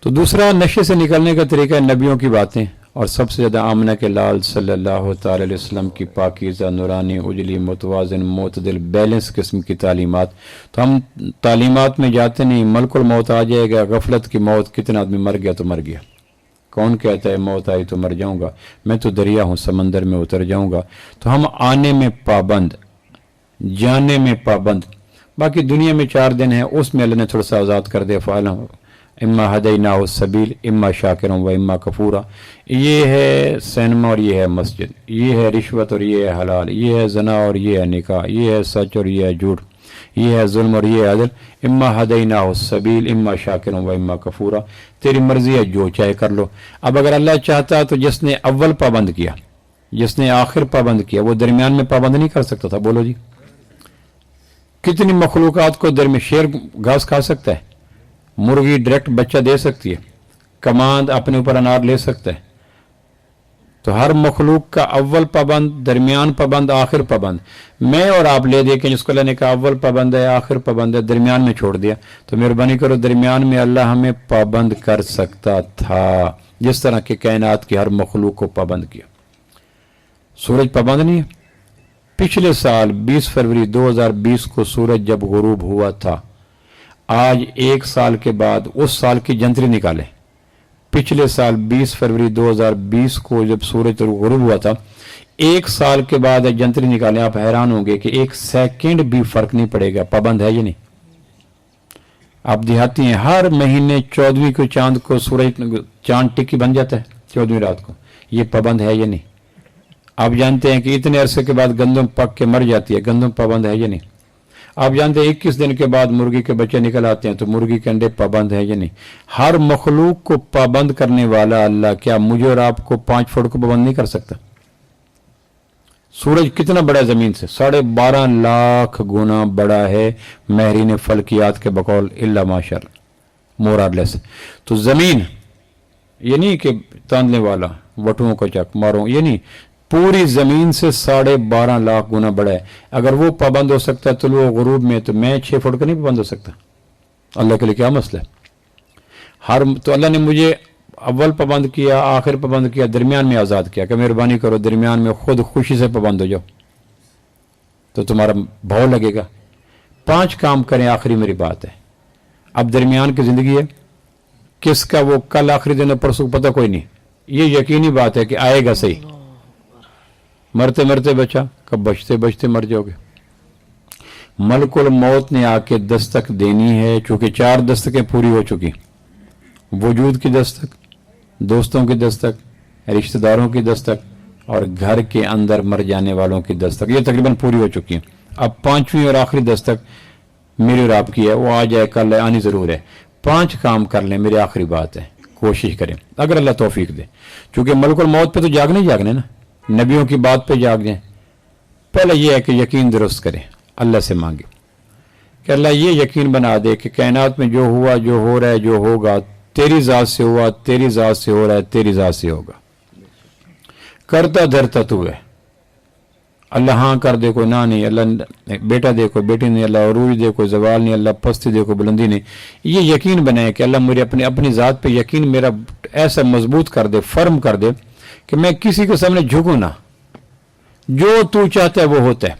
Speaker 1: تو دوسرا نشے سے نکلنے کا طریقہ ہے نبیوں کی باتیں، اور سب سے زیادہ آمنہ کے لال صلی اللہ تعالی علیہ وسلم کی پاکیزہ نورانی اجلی متوازن معتدل بیلنس قسم کی تعلیمات. تو ہم تعلیمات میں جاتے نہیں، ملک الموت آ جائے گا، غفلت کی موت. کتنا آدمی مر گیا تو مر گیا. کون کہتا ہے موت آئی تو مر جاؤں گا؟ میں تو دریا ہوں، سمندر میں اتر جاؤں گا. تو ہم آنے میں پابند، جانے میں پابند. باقی دنیا میں 4 دن ہے، اس میں اللہ نے تھوڑا سا آزاد کر دیا. इम्मा हदैना सबील इम्मा शाकिरun व इम्मा कफूरा। ये है सिनेमा और ये है मस्जिद, ये है रिश्वत और ये है हलाल, ये है जना और ये है निकाह, ये है सच और ये है झूठ, ये है जुल्म और ये है अदल। इम्मा हदैना सबील इम्मा शाकिरun व इम्मा कफूरा। तेरी मर्जी है, जो चाहे कर लो। अब अगर अल्लाह चाहता तो जिसने अव्वल पाबंद किया, जिसने आखिर पाबंद किया, वो दरमियान में पाबंद नहीं कर सकता था? बोलो जी, कितनी मखलूकात को दरमियान, शेर घास खा सकता है, मुर्गी डायरेक्ट बच्चा दे सकती है, कमांद अपने ऊपर अनार ले सकता है। तो हर मखलूक का अव्वल पाबंद, दरमियान पाबंद, आखिर पाबंद। मैं और आप ले देखें जिसको अल्लाह ने कहा अव्वल पाबंद है, आखिर पाबंद है, दरमियान में छोड़ दिया, तो मेहरबानी करो, दरमियान में अल्लाह हमें पाबंद कर सकता था, जिस तरह के कायनात की हर मखलूक को पाबंद किया। सूरज पाबंद नहीं है। पिछले साल 20 फरवरी 2020 को सूरज जब गुरूब हुआ था, आज एक साल के बाद उस साल की जंतरी निकाले। पिछले साल 20 फरवरी 2020 को जब सूरज गुरूब हुआ था, एक साल के बाद जंतरी निकाले, आप हैरान होंगे कि एक सेकंड भी फर्क नहीं पड़ेगा। पाबंद है ये नहीं? आप देहाती हैं, हर महीने 14वीं को चांद को सूरज चांद टिक्की बन जाता है 14वीं रात को। ये पाबंद है ये नहीं? आप जानते हैं कि इतने अरसे के बाद गंदम पक के मर जाती है, गंदम पाबंद है ये नहीं? आप जानते हैं 21 दिन के बाद मुर्गी के बच्चे निकल आते हैं, तो मुर्गी के अंडे पाबंद है ये नहीं? हर मखलूक को पाबंद करने वाला अल्लाह क्या मुझे और आपको 5 फुट को पाबंद नहीं कर सकता? सूरज कितना बड़ा है जमीन से? 12.5 लाख गुना बड़ा है महरीन फल्कियात के बकौल इल्ला माशाअल्लाह मोरलेस। तो जमीन ये नहीं कि तांदने वाला वटुओं को चक मारो, ये नहीं, पूरी जमीन से 12.5 लाख गुना बड़ा है। अगर वो पाबंद हो सकता है तुलू गुरूब में, तो मैं 6 फुट का नहीं पाबंद हो सकता? अल्लाह के लिए क्या मसला है? तो अल्लाह ने मुझे अव्वल पाबंद किया, आखिर पाबंद किया, दरमियान में आज़ाद किया कि मेहरबानी करो दरमियान में खुद खुशी से पाबंद हो जाओ, तो तुम्हारा भाव लगेगा। 5 काम करें, आखिरी मेरी बात है। अब दरमियान की जिंदगी है, किसका वो कल आखिरी दिन परसों पता कोई नहीं। ये यकीनी बात है कि आएगा सही, मरते मरते बचा, कब बचते बचते मर जाओगे। मलकुल मौत ने आके दस्तक देनी है, चूंकि 4 दस्तकें पूरी हो चुकी, वजूद की दस्तक, दोस्तों की दस्तक, रिश्तेदारों की दस्तक और घर के अंदर मर जाने वालों की दस्तक, ये तकरीबन पूरी हो चुकी है। अब 5वीं और आखिरी दस्तक मेरी और आपकी है, वो आ जाए कल आनी जरूर है। 5 काम कर लें, मेरी आखिरी बात है, कोशिश करें अगर अल्लाह तौफीक दे। चूंकि मलकुल मौत पे तो जागने ही जागने ना, नबियों की बात पे जाग जाए। पहले यह है कि यकीन दुरुस्त करें, अल्लाह से मांगे कि अल्लाह ये यकीन बना दे कि कायनात में जो हुआ, जो हो रहा है, जो होगा, तेरी जात से हुआ, तेरी जात से हो रहा है, तेरी जात से होगा। करता धरता तू है। अल्लाह हाँ कर दे, कोई ना नहीं। अल्लाह बेटा दे, कोई बेटी नहीं। अल्लाह अरूज दे, कोई जवाल नहीं। अल्लाह पस्ती दे, कोई बुलंदी नहीं। ये यकीन बनाए कि अल्लाह मुझे अपनी ज़ात पे यकीन मेरा ऐसा मजबूत कर दे, फर्म कर दे कि मैं किसी के सामने झुकूं ना। जो तू चाहता है वो होता है,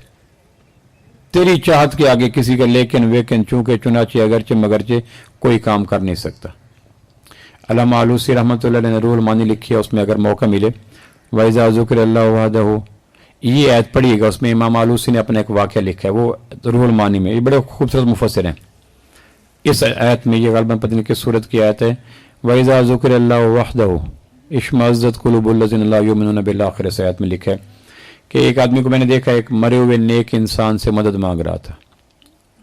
Speaker 1: तेरी चाहत के आगे किसी का लेकिन वेकिन चूंकि चुनाचे अगरचे मगरचे कोई काम कर नहीं सकता। अल्लामा आलूसी रहमतुल्लाह ने रूहुल मानी लिखी है, उसमें अगर मौका मिले वैज़ा ज़ुक्र अल्लाह वहदहू, ये आयत पढ़िएगा। उसमें इमाम आलूसी ने अपना एक वाक़या लिखा है, वो रूहुल मानी में। ये बड़े खूबसूरत मुफस्सिर हैं। इस आयत में, ये ग़ालिबन पता नहीं किस सूरत की आयत है, वैज़ा ज़ुक्र अल्लाह वहदहू इश्मअज़्ज़त क़ुलूबुल्लज़ीना ला युमिनूना बिल आखिर। इस आयत में लिखा है कि एक आदमी को मैंने देखा, एक मरे हुए नेक इंसान से मदद मांग रहा था।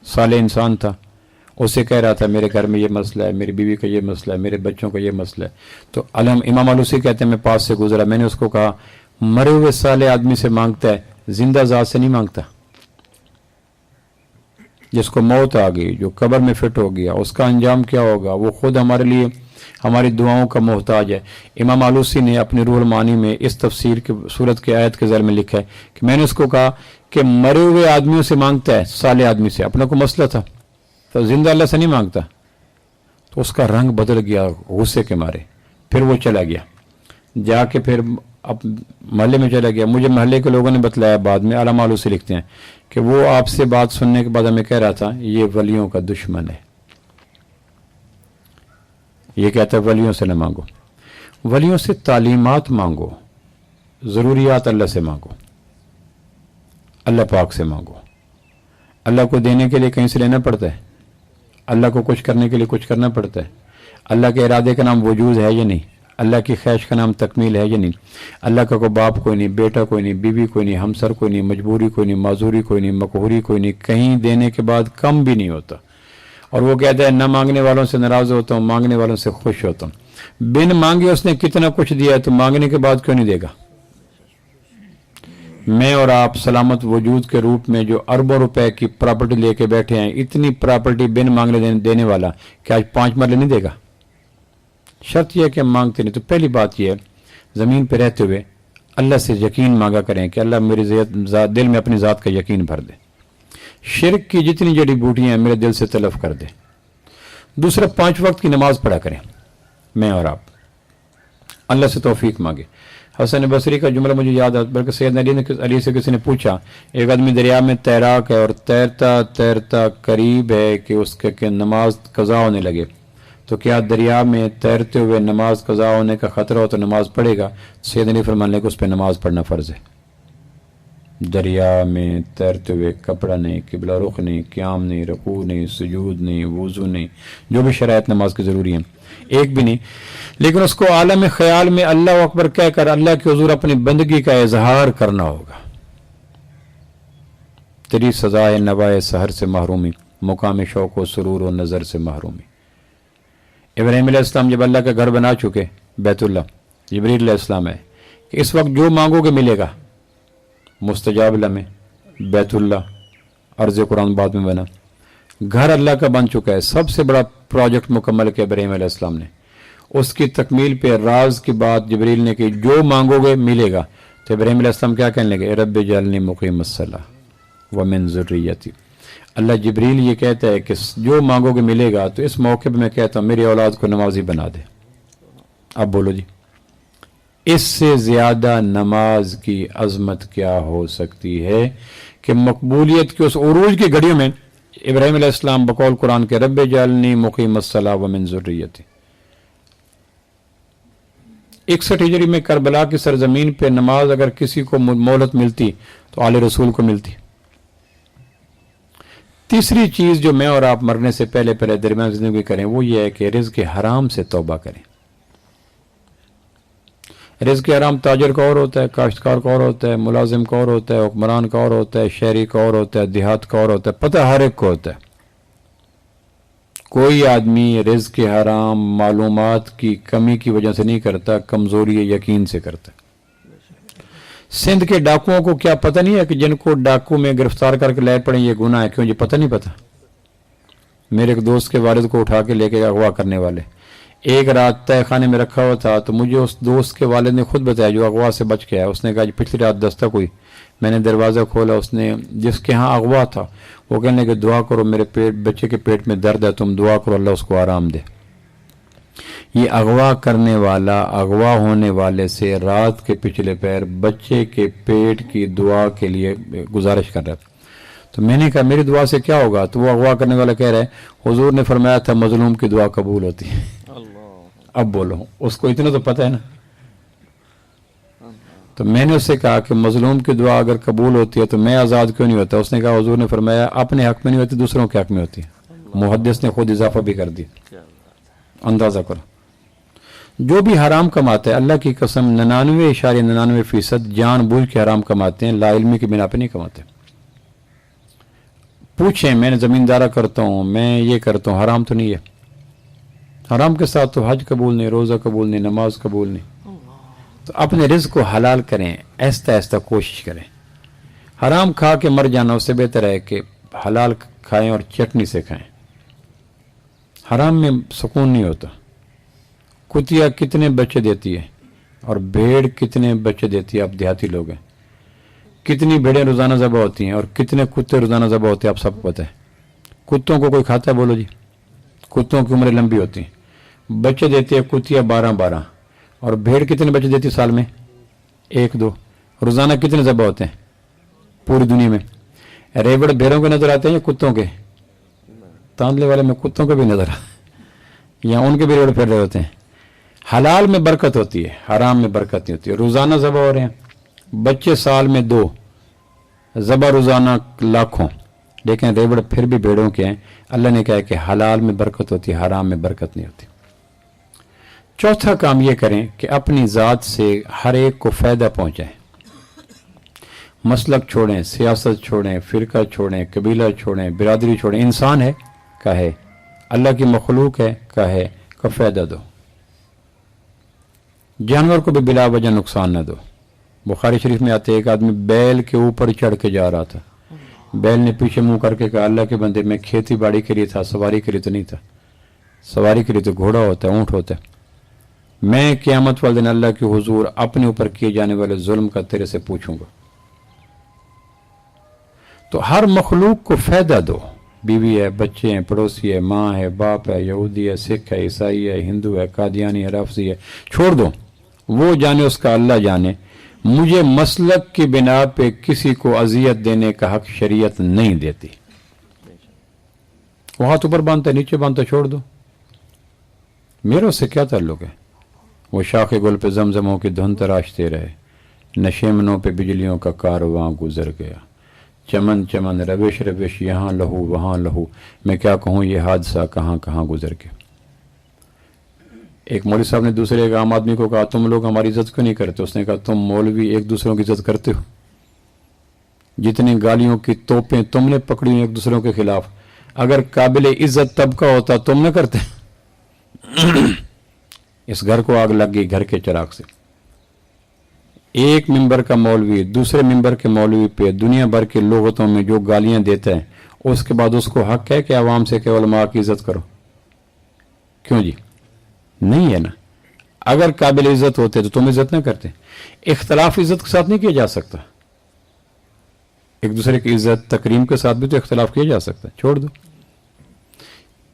Speaker 1: साले इंसान था, उससे कह रहा था मेरे घर में ये मसला है, मेरी बीवी का ये मसला है, मेरे बच्चों का ये मसला है। तो इमाम आलूसी कहते हैं मैं पास से गुजरा, मैंने उसको कहा मरे हुए साले आदमी से मांगता है, जिंदा ज़ात से नहीं मांगता। जिसको मौत आ गई, जो कब्र में फिट हो गया, उसका अंजाम क्या होगा? वो खुद हमारे लिए हमारी दुआओं का मोहताज है। इमाम आलूसी ने अपने रूहुल मानी में इस तफसीर के सूरत के आयत के ज़र में लिखा है कि मैंने उसको कहा कि मरे हुए आदमियों से मांगता है, साले आदमी से। अपने को मसला था, तो जिंदा अल्लाह से नहीं मांगता। तो उसका रंग बदल गया गुस्से के मारे। फिर वो चला गया, जाके फिर अब महल्ले में चला गया। मुझे महल्ले के लोगों ने बतलाया बाद में, अल्लामा आलूसी लिखते हैं कि वो आपसे बात सुनने के बाद हमें कह रहा था ये वलियों का दुश्मन है। ये कहता है वलियों से न मांगो, वलियों से तालीमात मांगो, ज़रूरियात अल्लाह से मांगो, अल्लाह पाक से मांगो। अल्लाह को देने के लिए कहीं से लेना पड़ता है, अल्लाह को कुछ करने के लिए कुछ करना पड़ता है। اللہ کے ارادے کا نام وجود ہے یا نہیں؟ اللہ کی خواہش کا نام تکمیل ہے یا نہیں؟ اللہ کا کوئی باپ کوئی نہیں، بیٹا کوئی نہیں، بیوی کوئی نہیں، ہمسر کوئی نہیں، مجبوری کوئی نہیں، معذوری کوئی نہیں، مقہوری کوئی نہیں، کہیں دینے کے بعد کم بھی نہیں ہوتا. اور وہ کہتا ہے نہ مانگنے والوں سے ناراض ہوتا ہوں، مانگنے والوں سے خوش ہوتا ہوں. بن مانگے اس نے کتنا کچھ دیا ہے تو مانگنے کے بعد کیوں نہیں دے گا؟ میں اور آپ سلامت وجود کے روپ میں جو اربوں روپے کی پراپرٹی لے کے بیٹھے ہیں، اتنی پراپرٹی بن مانگنے دینے والا کیا آج 5 مرلے نہیں دے گا؟ شرط یہ ہے کہ ہم مانگتے نہیں. تو پہلی بات یہ ہے زمین پہ رہتے ہوئے اللہ سے یقین مانگا کریں کہ اللہ میری دل میں اپنی ذات کا یقین بھر دے. شرک کی جتنی جڑی بوٹیاں ہیں میرے دل سے تلف کر دے. دوسرا 5 وقت کی نماز پڑھا کریں میں اور آپ. اللہ سے توفیق مانگے. حسن بصری کا جملہ مجھے یاد آتا، بلکہ سیدنا علی سے کسی نے پوچھا ایک آدمی دریا میں تیراک ہے اور تیرتا تیرتا قریب ہے کہ اس کے نماز قضا ہونے لگے، تو کیا دریا میں تیرتے ہوئے نماز قضا ہونے کا خطرہ ہو تو نماز پڑھے گا؟ سیدنا علی فرمانے لگے اس پہ نماز پڑھنا فرض ہے. دریا میں تیرتے ہوئے کپڑا نہیں، قبلہ رخ نہیں، قیام نہیں، رکوع نہیں، سجود نہیں، وضو نہیں، جو بھی شرائط نماز کی ضروری ہیں ایک بھی نہیں، لیکن اس کو عالم خیال میں اللہ اکبر کہہ کر اللہ کے حضور اپنی بندگی کا اظہار کرنا ہوگا. تیری سزائے نوائے سحر سے محرومی، مقام شوق و سرور و نظر سے محرومی. ابراہیم علیہ السلام جب اللہ کا گھر بنا چکے بیت اللہ، جبریل علیہ السلام ہے کہ اس وقت جو مانگو گے ملے گا. مستجاب لمحے بیت اللہ، عرض قرآن بعد میں بنا، گھر اللہ کا بن چکا ہے. سب سے بڑا پروجیکٹ مکمل کیا ابراہیم علیہ السلام نے. اس کی تکمیل پہ راز کی بات جبریل نے کہ جو مانگو گے ملے گا. تو ابراہیم علیہ السلام کیا کہنے لگے؟ رب اجعلنی مقیم الصلاۃ ومن ذریتی. اللہ جبریل یہ کہتا ہے کہ جو مانگو گے ملے گا، تو اس موقع پہ میں کہتا ہوں میری اولاد کو نمازی بنا دے. اب بولو جی اس سے زیادہ نماز کی عظمت کیا ہو سکتی ہے کہ مقبولیت کے اس عروج کی گھڑیوں میں ابراہیم علیہ السلام بقول قرآن کے رب اجعلنی مقیم الصلاۃ ومن ذریتی. 61 ہجری میں کربلا کی سرزمین پہ نماز اگر کسی کو مہلت ملتی تو آل رسول کو ملتی. تیسری چیز جو میں اور آپ مرنے سے پہلے درمیان زندگی کریں وہ یہ ہے کہ رزق حرام سے توبہ کریں. رزق حرام تاجر کا اور ہوتا ہے، کاشتکار کا اور ہوتا ہے، ملازم کا اور ہوتا ہے، حکمران کا اور ہوتا ہے، شہری کا اور ہوتا ہے، دیہات کا اور ہوتا ہے، پتہ ہر ایک کو ہوتا ہے. کوئی آدمی رزق حرام معلومات کی کمی کی وجہ سے نہیں کرتا، کمزوری یقین سے کرتا. سندھ کے ڈاکوؤں کو کیا پتہ نہیں ہے کہ جن کو ڈاکو میں گرفتار کر کے لے پڑیں یہ گناہ ہے؟ کیوں یہ پتہ نہیں پتا؟ میرے ایک دوست کے والد کو اٹھا کے لے کے اغوا کرنے والے، ایک رات تہہ خانے میں رکھا ہوا تھا. تو مجھے اس دوست کے والد نے خود بتایا جو اغوا سے بچ گیا. اس نے کہا جی پچھلی رات دستک ہوئی، میں نے دروازہ کھولا، اس نے جس کے ہاں اغوا تھا وہ کہنے کہ دعا کرو میرے بچے کے پیٹ میں درد ہے، تم دعا کرو اللہ اس کو آرام دے. یہ اغوا کرنے والا اغوا ہونے والے سے رات کے پچھلے پیر بچے کے پیٹ کی دعا کے لیے گزارش کر رہا تھا. تو میں نے کہا میری دعا سے کیا ہوگا؟ تو وہ اغوا کرنے والا کہہ رہا ہے حضور نے فرمایا تھا مظلوم کی دعا قبول ہوتی ہے. اب بولو اس کو اتنا تو پتہ ہے نا. تو میں نے اس سے کہا کہ مظلوم کی دعا اگر قبول ہوتی ہے تو میں آزاد کیوں نہیں ہوتا؟ اس نے کہا حضور نے فرمایا اپنے حق میں نہیں ہوتی دوسروں کے حق میں ہوتی ہے. محدث نے خود اضافہ بھی کر دیا. اندازہ کرو جو بھی حرام کماتا ہے اللہ کی قسم 99.99% جان بوجھ کے حرام کماتے ہیں، لا علمی کی بنا پہ نہیں کماتے. پوچھیں میں نے زمیندارہ کرتا ہوں، میں یہ کرتا ہوں، حرام تو نہیں ہے. حرام کے ساتھ تو حج قبول نہیں، روزہ قبول نہیں، نماز قبول نہیں. تو اپنے رزق کو حلال کریں، ایستا ایستا کوشش کریں. حرام کھا کے مر جانا اس سے بہتر ہے کہ حلال کھائیں اور چٹنی سے کھائیں. حرام میں سکون نہیں ہوتا. کتیا کتنے بچے دیتی ہے اور بھیڑ کتنے بچے دیتی ہے؟ آپ دیہاتی لوگ ہیں. کتنی بھیڑیں روزانہ ذبح ہوتی ہیں اور کتنے کتے روزانہ ذبح ہوتے ہیں آپ سب کو پتہ ہے. کتوں کو کوئی کھاتا ہے؟ بولو جی. کتوں کی عمریں لمبی ہوتی ہیں. بچے دیتی ہے کتیا 12 اور بھیڑ کتنے بچے دیتی ہے سال میں؟ 1-2. روزانہ کتنے ذبح ہوتے ہیں پوری دنیا میں؟ ریوڑ بھیڑوں کے نظر آتے ہیں یا کتوں کے؟ تاندلے والے میں کتوں کے بھی نظر یا ان کے بھی ریوڑ پھیر رہے ہوتے ہیں. حلال میں برکت ہوتی ہے، حرام میں برکت نہیں ہوتی ہے. روزانہ ذبح ہو رہے ہیں بچے، سال میں 2 ذبح، روزانہ لاکھوں، لیکن ریوڑ پھر بھی بھیڑوں کے ہیں. اللہ نے کہا کہ حلال میں برکت ہوتی ہے، حرام میں برکت نہیں ہوتی. चौथा काम ये करें कि अपनी ज़ात से हर एक को फ़ायदा पहुँचाएं। मसलक छोड़ें, सियासत छोड़ें, फ़िरका छोड़ें, कबीला छोड़ें, बिरादरी छोड़ें। इंसान है का है, अल्लाह की मखलूक है का है, का फ़ायदा दो। जानवर को भी बिला वजह नुकसान न दो। बुखारी शरीफ में आते एक आदमी बैल के ऊपर चढ़ के जा रहा था। बैल ने पीछे मुंह करके कहा, अल्लाह के बंदे, मैं खेती बाड़ी के लिए था, सवारी के लिए तो नहीं था। सवारी के लिए तो घोड़ा होता है, ऊँट होता है। मैं क़यामत वाले दिन अल्लाह के हुजूर अपने ऊपर किए जाने वाले जुल्म का तेरे से पूछूंगा। तो हर मखलूक को फ़ायदा दो। बीवी है, बच्चे हैं, पड़ोसी है, माँ है, बाप है, यहूदी है, सिख है, ईसाई है, हिंदू है, कादियानी है, राफसी है, छोड़ दो। वो जाने, उसका अल्लाह जाने। मुझे मसलक की बिना पे किसी को अजियत देने का हक शरीयत नहीं देती। वो हाथ ऊपर बांधता, नीचे बांधता, छोड़ दो। मेरे उससे क्या ताल्लुक है। वो शाखे गुल पे जमजमों की धुन तराशते रहे, नशेमनों पे बिजलियों का कारवां गुजर गया। चमन चमन रविश रविश, यहाँ लहू वहाँ लहू, मैं क्या कहूँ ये हादसा कहाँ कहाँ गुजर गया। एक मौलवी साहब ने दूसरे एक आम आदमी को कहा, तुम लोग हमारी इज्जत क्यों नहीं करते। उसने कहा, तुम मौलवी एक दूसरों की इज्जत करते हो। जितनी गालियों की तोपें तुमने पकड़ी एक दूसरों के खिलाफ, अगर काबिल इज्जत तबका होता तुम न करते। इस घर को आग लग गई घर के चिराग से। एक मिंबर का मौलवी दूसरे मिंबर के मौलवी पे दुनिया भर के लोगों में जो गालियां देता है, उसके बाद उसको हक है कि आवाम से केवल माँ की इज्जत करो। क्यों जी, नहीं है ना। अगर काबिल इज्जत होते तो तुम इज्जत ना करते। इख्तलाफ इज्जत के साथ नहीं किया जा सकता। एक दूसरे की इज्जत तकरीम के साथ भी तो इख्तलाफ किया जा सकता है। छोड़ दो,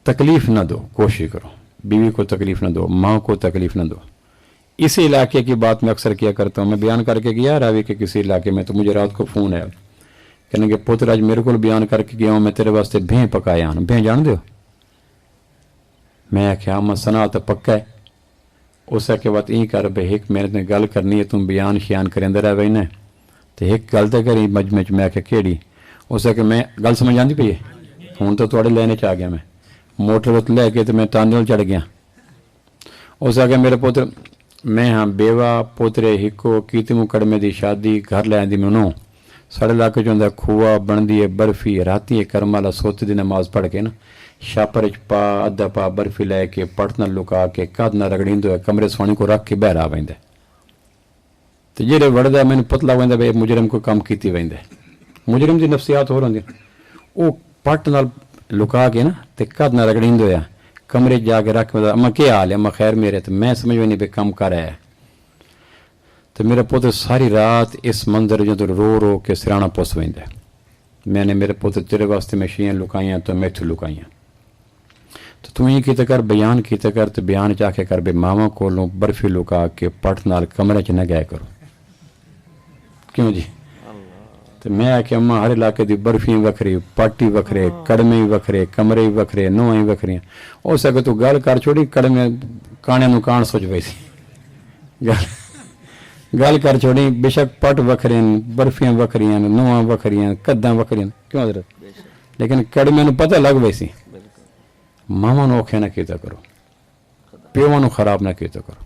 Speaker 1: तकलीफ ना दो, कोशिश करो। बीवी को तकलीफ ना दो, माँ को तकलीफ ना दो। इसी इलाके की बात मैं अक्सर किया करता हूँ। मैं बयान करके गया रावी के किसी इलाके में, तो मुझे रात को फ़ोन आया, कहने के पुत्र आज मेरे को बयान करके गया हूँ, मैं तेरे वास्ते भें पकाया हूँ। भें जान दो। मैं आख्या मैं सना तो पक्का है। उस के बाद यही कर भाई, एक मेरे ने गल करनी है, तुम बयान शयान करेंदा रह बही ना, तो एक गल तो करी मजमे च। मैं आख्या केड़ी। उस के मैं गल समझ आती पई है। हूँ तो थोड़े लैने च आ गया, मैं मोटर उत लैके तो मैं तांदल चढ़ गया। उस आगे मेरे पुत्र, मैं हाँ बेवा पोतरे हिको कीती मुकड़मे की शादी घर लैंदी मैनू। साढ़े इलाके च होंदा खूआ बनती है बर्फी, राती करम वाला सोते की नमाज पढ़ के ना छापर च पा अद्धा पा बर्फी लैके पट न लुका के कद न रगड़ींदो है, कमरे सोने को रख के बहरा वेंदा। तो जेड़े वड़दा मैनू पता लग वेंदा भाई मुजरम को काम कीती वेंदा। मुजरम की नफसियात होर होंदी, वो पट नाल लुका के ना ते कद न रगड़ींदो है, कमरे जाके रख के अम्मा क्या हाल है, अम्मा खैर मेरे। तो मैं समझ में नहीं भी कम कर है। तो मेरा पुत्र सारी रात इस मंजर जो रो रो के सिराना पुस वेंदा। मैंने मेरे पुत्र तेरे वास्ते मशीयां लुकाइयां तो मैथू लुकाइयां। तो तू ही किते कर, बयान किते कर, तो बयान चाखे कर बे मावा कोलों बर्फी लुका के पट नाल कमरे च न गया करो। क्यों जी। तो मैं आख्या अम्मा हर इलाके की बर्फियां वखरी, पाटी वखरे, कड़मे भी वखरे, कमरे भी वखरे, नोह ही वखरियां। हो सके तू गल कर छोड़ी, कड़मे काने नू कान सोच पई सी। गल कर छोड़ी, बेशक पट वखरे, बर्फियां वखरियां, नोह वखरियां, कद्दां वखरियां। क्यों हजरत, लेकिन कड़मे नू पता लग पई सी। मामा नू औखे ना कीता करो, प्योवां नू खराब ना कीता करो।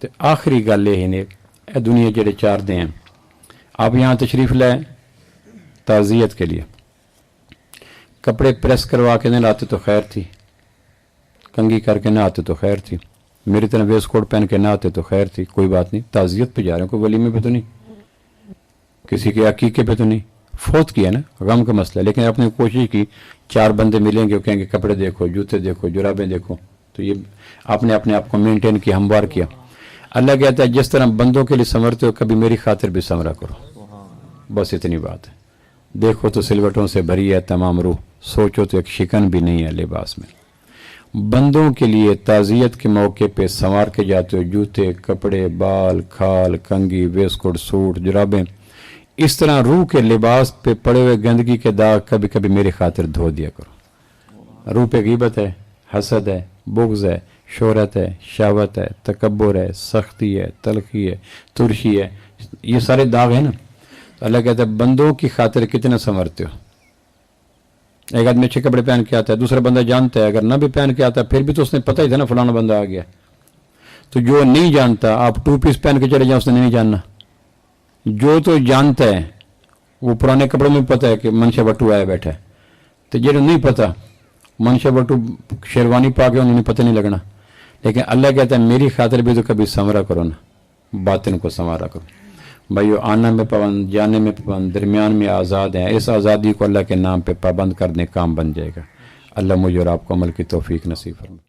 Speaker 1: तो आखिरी गल यह ने, दुनिया जेड़े चार दे हैं, आप यहाँ तशरीफ़ लाए ताज़ियत के लिए, कपड़े प्रेस करवा के नहीं लाते तो खैर थी, कंगी करके ना आते तो खैर थी, मेरी तरह वेस्ट कोट पहन के ना आते तो खैर थी, कोई बात नहीं। ताज़ियत पे जा रहे हैं, कोई वलीमे पे तो नहीं, किसी के अकीके पे तो नहीं, फोत किया ना, गम का मसला। लेकिन आपने कोशिश की, चार बंदे मिलेंगे वो कहेंगे कपड़े देखो, जूते देखो, जुराबें देखो, तो ये आपने अपने आप को मेनटेन किया, हमवार किया। अल्लाह कहता है जिस तरह बंदों के लिए संवरते हो, कभी मेरी खातिर भी संवरा करो। बस इतनी बात है। देखो तो सिलवटों से भरी है तमाम रूह, सोचो तो एक शिकन भी नहीं है लिबास में। बंदों के लिए ताज़ियत के मौके पे संवार के जाते हो, जूते, कपड़े, बाल, खाल, कंगी, वेस्कोट, सूट, जुराबें। इस तरह रूह के लिबास पे पड़े हुए गंदगी के दाग कभी कभी मेरी खातिर धो दिया करो। रूह पे गीबत है, हसद है, बुग़्ज़ है, शोहरत है, शावत है, तकब्बुर है, सख्ती है, तलखी है, तुरशी है, ये सारे दाग हैं ना। तो अल्लाह कहता है बंदों की खातिर कितना संवरते हो। ایک آدمی اچھے کپڑے پہن کے آتا ہے، دوسرا بندہ جانتا ہے، اگر نہ بھی پہن کے آتا ہے پھر بھی تو اس نے پتہ ہی تھا نا فلانا بندہ آ گیا. تو جو نہیں جانتا، آپ 2 پیس پہن کے چلے جائیں، اس نے نہیں جاننا. جو تو جانتا ہے وہ پرانے کپڑوں میں پتہ ہے کہ منشا بٹو آیا بیٹھا ہے. تو جنہوں نہیں پتہ منشا بٹو شیروانی پا کے انہوں نے پتہ نہیں لگنا. لیکن اللہ کہتا ہے میری خاطر بھی تو کبھی سنورا کرو نا، باطن کو سنوارا کرو. بھائیو، آنا میں پابند، جانے میں پابند، درمیان میں آزاد ہیں. اس آزادی کو اللہ کے نام پہ پابند کر دیں، کام بن جائے گا. اللہ مجھے اور آپ کو عمل کی توفیق نصیب فرمائے.